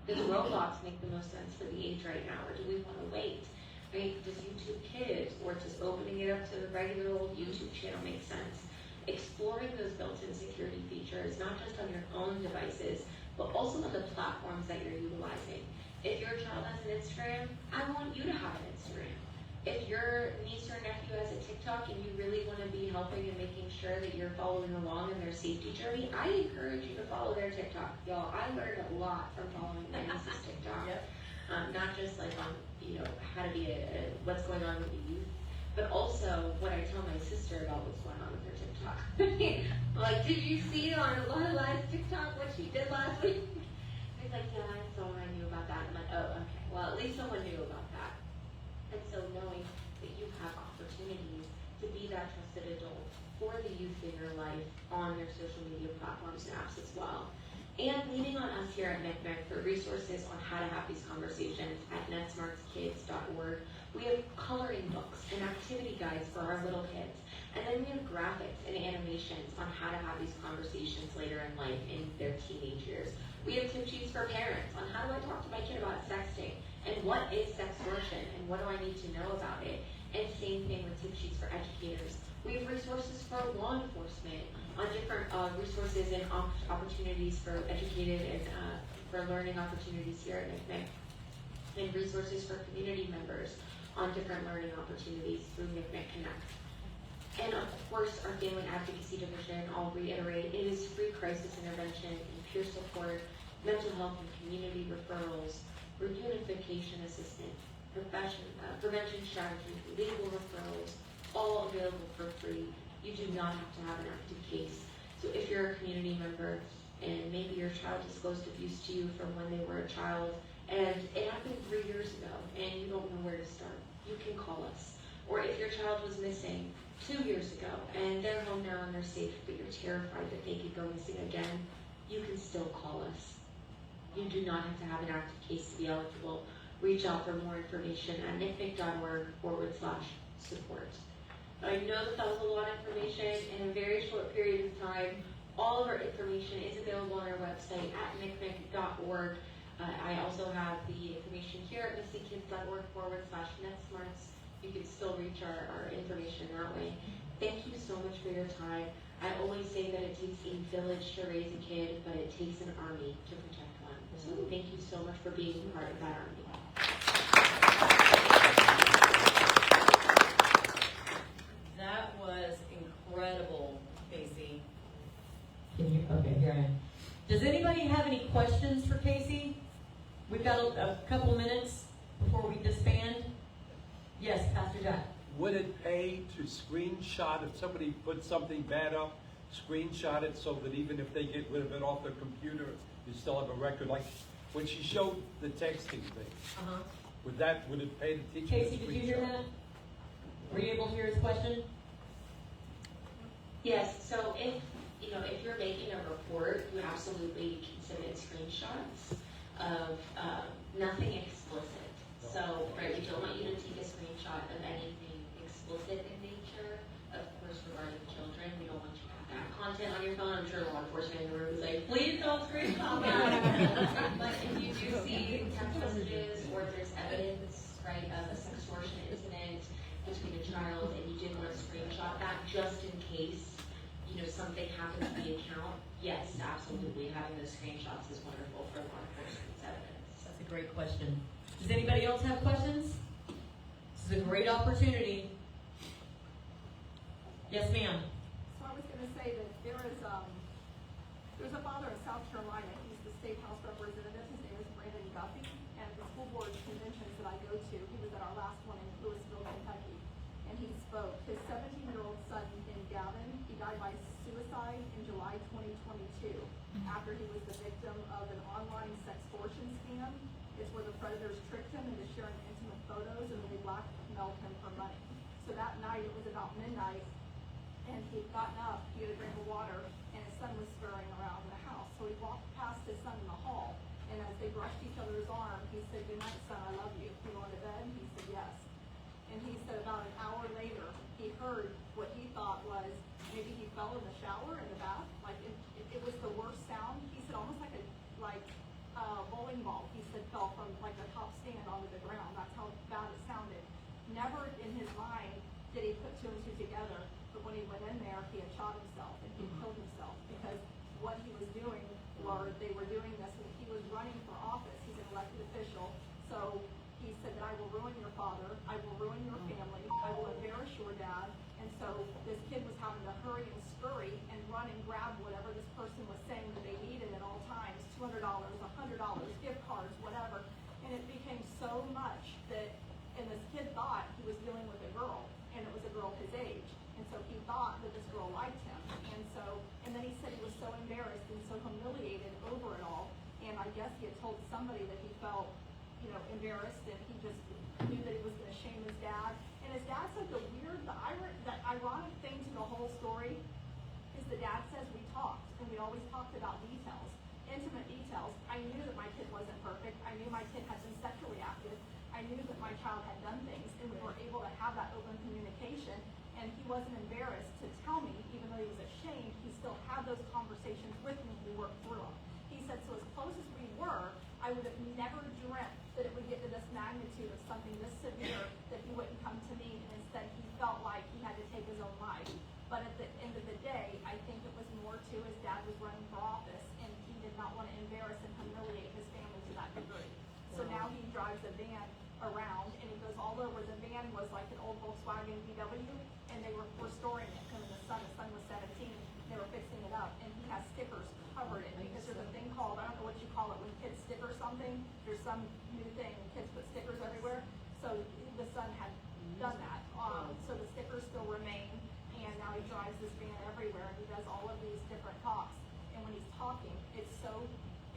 Does Roblox make the most sense for the age right now? Or do we want to wait? Right? Does YouTube Kids or just opening it up to the regular old YouTube channel make sense? Exploring those built-in security features, not just on your own devices, but also on the platforms that you're utilizing. If your child has an Instagram, I want you to have an Instagram. If your niece or nephew has a TikTok and you really want to be helping and making sure that you're following along in their safety journey, I encourage you to follow their TikTok. Y'all, I learned a lot from following my niece's TikTok. Yep. Not just like on, how to be what's going on with the youth, but also what I tell my sister about what's going on with her TikTok. Like, did you see on Lorelai's TikTok what she did last week? She's like, yeah, I saw I knew about that. I'm like, oh, okay. Well, at least someone knew about that. And so knowing that you have opportunities to be that trusted adult for the youth in your life on their social media platforms and apps as well. And leaning on us here at NCMEC for resources on how to have these conversations at netsmartskids.org. We have coloring books and activity guides for our little kids. And then we have graphics and animations on how to have these conversations later in life in their teenage years. We have tip sheets for parents on how do I talk to my kid about sexting and what is sextortion and what do I need to know about it. And same thing with tip sheets for educators. We have resources for law enforcement on different resources and opportunities for educated and for learning opportunities here at NCMEC. And resources for community members on different learning opportunities through NCMEC Connect. And of course, our Family Advocacy Division, I'll reiterate, it is free crisis intervention and peer support, mental health and community referrals, reunification assistance, prevention strategies, legal referrals, all available for free. You do not have to have an active case. So if you're a community member and maybe your child disclosed abuse to you from when they were a child and it happened 3 years ago and you don't know where to start, you can call us. Or if your child was missing 2 years ago and they're home now and they're safe, but you're terrified that they could go missing again, you can still call us. You do not have to have an active case to be eligible. Reach out for more information at ncmic.org/support. I know that was a lot of information in a very short period of time. All of our information is available on our website at ncmic.org. I also have the information here at missingkids.org/netsmarts. You can still reach our information that way. Thank you so much for your time. I always say that it takes a village to raise a kid, but it takes an army to protect one. So thank you so much for being part of that army. That was incredible, Casey. Okay, here I am. Does anybody have any questions for Casey? We've got a couple minutes before we disband. Yes, Pastor Jack. Would it pay to screenshot if somebody put something bad up, screenshot it so that even if they get rid of it off their computer, you still have a record? Like when she showed the texting thing, would it pay to teach? Casey, did you hear that? Were you able to hear his question? Yes. So if you're making a report absolutely can submit screenshots of nothing explicit. So, right, we don't want you to take a screenshot of anything explicit in nature, of course, regarding children. We don't want you to have that content on your phone. I'm sure law enforcement in the room is like, please don't screenshot that. But if you do see text messages or if there's evidence, right, of a sextortion incident between a child and you did want to screenshot that just in case, you know, something happens to the account, yes, absolutely, having those screenshots is wonderful for law enforcement's evidence. That's a great question. Does anybody else have questions? This is a great opportunity. Yes, ma'am. So I was gonna say that there's a father in South Carolina, he's the state house representative, his name is Brandon Guffey, and the school board conventions that I go to, he was at our last one in Louisville, Kentucky, and he spoke. His 17-year-old son in Gavin, he died by suicide in July 2022, after he was the victim of an online sextortion scam. It's where the predators tricked him into sharing intimate photos and then they blackmailed him for money. So that night, it was about midnight, and he'd gotten up, he had a drink of water, and his son was scurrying around the house. So he walked past his son in the hall, and as they brushed each other's arm, he said, "Good night, son, I love you. You going to bed?" He said, "Yes." And he said about an hour later, he heard what he thought was maybe he fell in the shower, in the bath, like it was the worst sound. He said almost like a bowling ball, he said, fell from like the top stand onto the ground. That's how bad it sounded. Never in his mind did he put two and two together, but when he went in there, he had shot himself and he killed himself because what he was doing, or they were doing this, when he was running for office, he's an elected official, so he said that I will ruin your father, I will ruin your family, I will embarrass your dad, and so this kid was having to hurry and scurry and run and grab whatever this person was saying that they needed at all times, $200, $100, gift cards, whatever, and it became so much that, and this kid thought he was dealing with a girl, and it was a girl his age, and so he thought that this girl liked him, and then he said he was so embarrassed and so humiliated over it all, and I guess he had told somebody that he felt, you know, embarrassed, and he just knew that he was going to shame his dad, and his dad said the ironic thing to the whole story is the dad says we talked, and we always talked about details, intimate details. I knew that my kid wasn't perfect, I knew my kid had been sexually active, I knew that my child had done things, and we were able to have that open communication, and he wasn't embarrassed to tell me, even though he was ashamed, he still had those conversations with me, we worked through them. He said, so as close as we were, I would have never dreamt that it would get to this magnitude of something this severe, that he wouldn't come to me, and instead he felt like he had to take his own life. But at the end of the day, I think it was more to his dad was running for office, and he did not want to embarrass and humiliate his family to that degree. So now he drives a van around, and he goes all over. The van was like an old Volkswagen VW, and they were restoring it. Him and his son was 17, they were fixing it up, and he has stickers covered it, because there's a thing called, I don't know what you call it, when kids sticker something, there's some new thing, kids put stickers everywhere, so the son had done that, so the stickers still remain, and now he drives this van everywhere, and he does all of these different talks, and when he's talking, it's so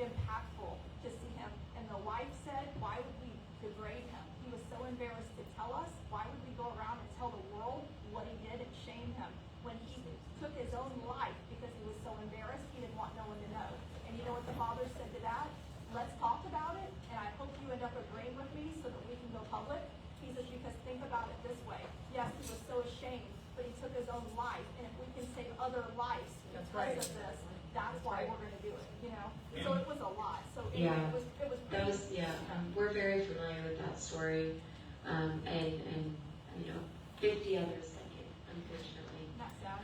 impactful to see him, and the wife said, why would we degrade him? He was so embarrassed to tell us, why would we go around and tell the world what he did and shame him, when he took his own life because he was so embarrassed, he didn't want no one to know. And you know what the father said to that? Let's talk about it, and I hope you end up agreeing with me so that we can go public. He says, because think about it this way. Yes, he was so ashamed, but he took his own life, and if we can save other lives because of this, that's why we're gonna do it, you know? So it was a lot, so anyway, it was pretty. We're very familiar with that story, and you know, 50 others like it, unfortunately. That's sad.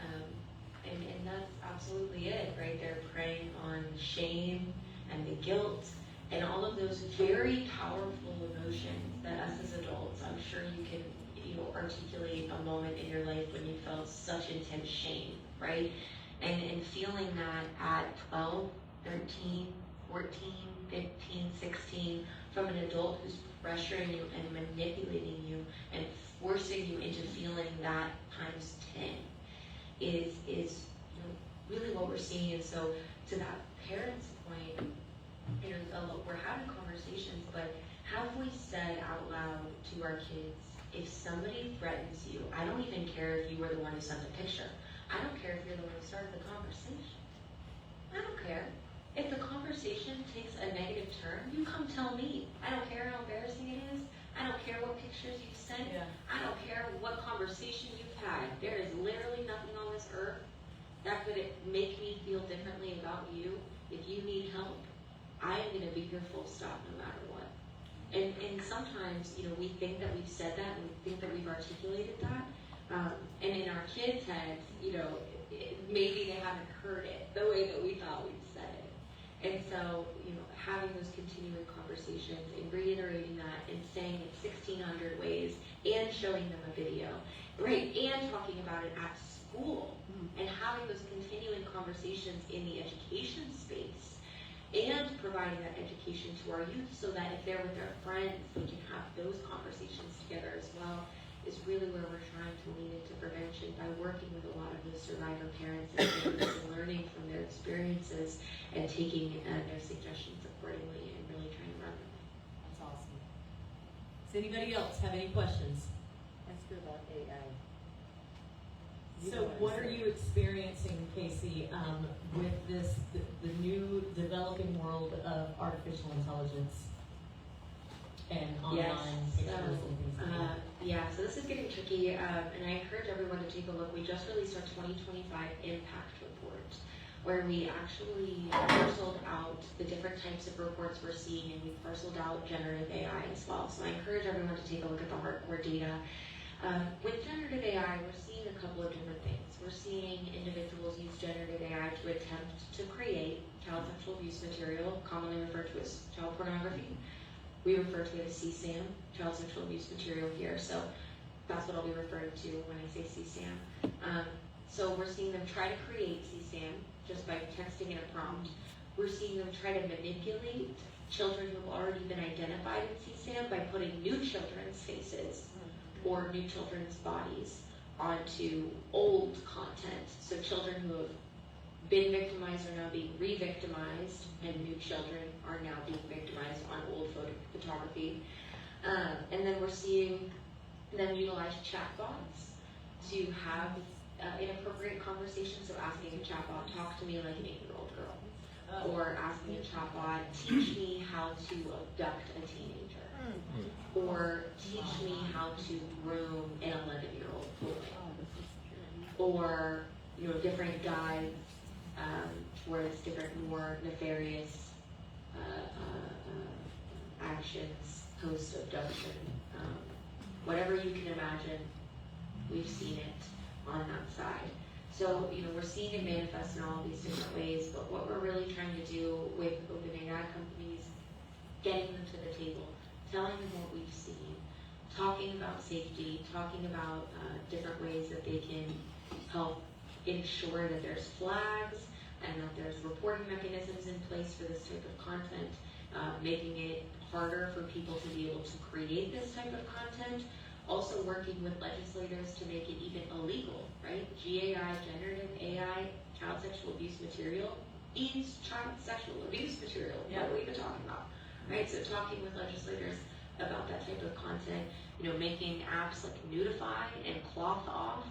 And that's absolutely it, right? They're preying on shame and the guilt and all of those very powerful emotions that us as adults, I'm sure you can, you know, articulate a moment in your life when you felt such intense shame, right? And feeling that at 12, 13, 14, 15, 16, from an adult who's pressuring you and manipulating you and forcing you into feeling that times 10 is you know, really what we're seeing. And so to that parent's point, you know, we're having conversations, but have we said out loud to our kids, if somebody threatens you, I don't even care if you were the one who sent the picture. I don't care if you're the one who started the conversation. I don't care. If the conversation takes a negative turn, you come tell me. I don't care how embarrassing it is. I don't care what pictures you've sent. Yeah. I don't care what conversation you've had. There is literally nothing on this earth that could make me feel differently about you. If you need help, I am going to be your full stop no matter what. And sometimes, you know, we think that we've said that and we think that we've articulated that. And in our kids' heads, you know, maybe they haven't heard it the way that we thought we'd said it. And so, you know, having those continuing conversations and reiterating that and saying it 1,600 ways and showing them a video, right? And talking about it at school and having those continuing conversations in the education space and providing that education to our youth so that if they're with their friends, they can have those conversations together as well, is really where we're trying to lean into prevention by working with a lot of those survivor parents and families and learning from their experiences and taking their suggestions accordingly and really trying to run them. That's awesome. Does anybody else have any questions? That's good about AI. So what are you experiencing, Casey, with this, the new developing world of artificial intelligence and online pictures and things like that? Yeah, so this is getting tricky, and I encourage everyone to take a look. We just released our 2025 impact report, where we actually parceled out the different types of reports we're seeing, and we parceled out generative AI as well. So I encourage everyone to take a look at the hardcore data. With generative AI, we're seeing a couple of different things. We're seeing individuals use generative AI to attempt to create child sexual abuse material, commonly referred to as child pornography. We refer to it as CSAM, child sexual abuse material here. So that's what I'll be referring to when I say CSAM. So we're seeing them try to create CSAM just by texting in a prompt. We're seeing them try to manipulate children who have already been identified in CSAM by putting new children's faces or new children's bodies onto old content. So children who have been victimized are now being re-victimized, and new children are now being victimized on old photography. And then we're seeing them utilize chatbots to have inappropriate conversations. So asking a chatbot, talk to me like an 8-year-old girl. Or asking a chatbot, teach me how to abduct a teenager. Or teach me how to groom an 11-year-old boy. Or, you know, different guides where it's different, more nefarious actions, post-abduction. Whatever you can imagine, we've seen it on that side. So, you know, we're seeing it manifest in all these different ways, but what we're really trying to do with OpenAI companies, getting them to the table, telling them what we've seen, talking about safety, talking about different ways that they can help ensure that there's flags and that there's reporting mechanisms in place for this type of content, making it harder for people to be able to create this type of content. Also working with legislators to make it even illegal, right? GAI, generative AI, child sexual abuse material is child sexual abuse material. Yeah. What are we even talking about, right? So talking with legislators about that type of content, you know, making apps like Nudify and Cloth Off,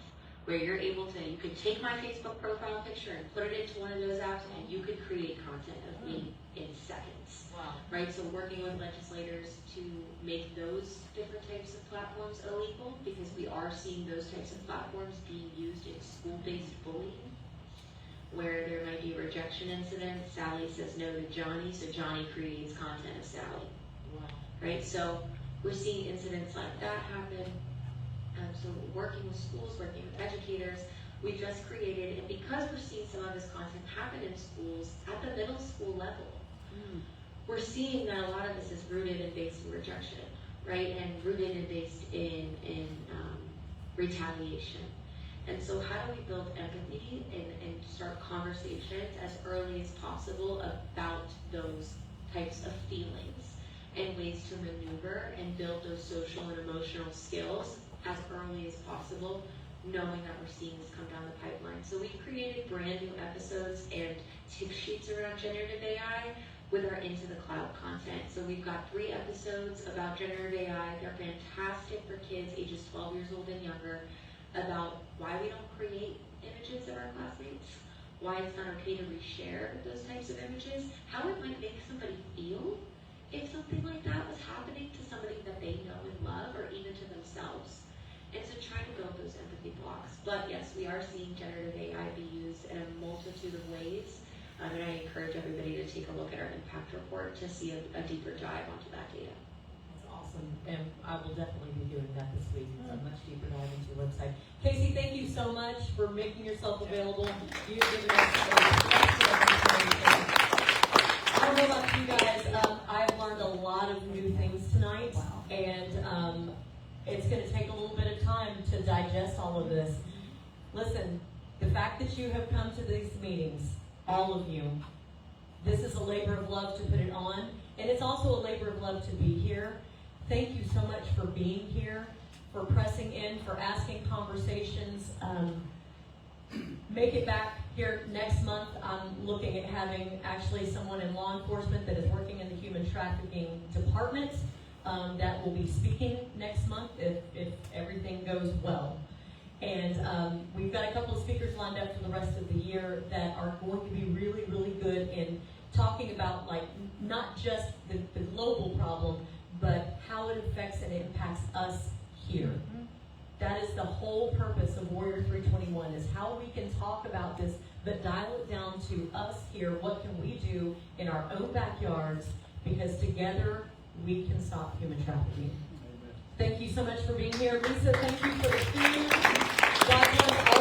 where you're able to, you could take my Facebook profile picture and put it into one of those apps and you could create content of me in seconds. Wow. Right, so working with legislators to make those different types of platforms illegal, because we are seeing those types of platforms being used in school-based bullying, where there might be a rejection incident. Sally says no to Johnny, so Johnny creates content of Sally. Wow. Right, so we're seeing incidents like that happen. So working with schools, working with educators, we just created, and because we're seeing some of this content happen in schools at the middle school level, we're seeing that a lot of this is rooted and based in rejection, right? And rooted and based in retaliation. And so how do we build empathy and start conversations as early as possible about those types of feelings and ways to maneuver and build those social and emotional skills as early as possible, knowing that we're seeing this come down the pipeline. So we created brand new episodes and tip sheets around generative AI with our Into the Cloud content. So we've got 3 episodes about generative AI. They're fantastic for kids ages 12 years old and younger, about why we don't create images of our classmates, why it's not okay to reshare those types of images, how it might make somebody feel if something like that was happening to somebody that they know and love, or even to themselves. And so trying to build those empathy blocks. But yes, we are seeing generative AI be used in a multitude of ways. And I encourage everybody to take a look at our impact report to see a deeper dive onto that data. That's awesome, and I will definitely be doing that this week, a much deeper dive into your website. Casey, thank you so much for making yourself available. You've given us excellent information. I don't know about you guys, I've learned a lot of new things tonight, and it's going to take a little bit of time to digest all of this. Listen, the fact that you have come to these meetings, all of you, this is a labor of love to put it on, and it's also a labor of love to be here. Thank you so much for being here, for pressing in, for asking conversations. Make it back here next month. I'm looking at having actually someone in law enforcement that is working in the human trafficking department that will be speaking next month if everything goes well. And we've got a couple of speakers lined up for the rest of the year that are going to be really, really good in talking about, like, not just the global problem, but how it affects and impacts us here. That is the whole purpose of Warrior 321, is how we can talk about this, but dial it down to us here. What can we do in our own backyards? Because together we can stop human trafficking. Thank you so much for being here. Lisa, thank you for the food. God bless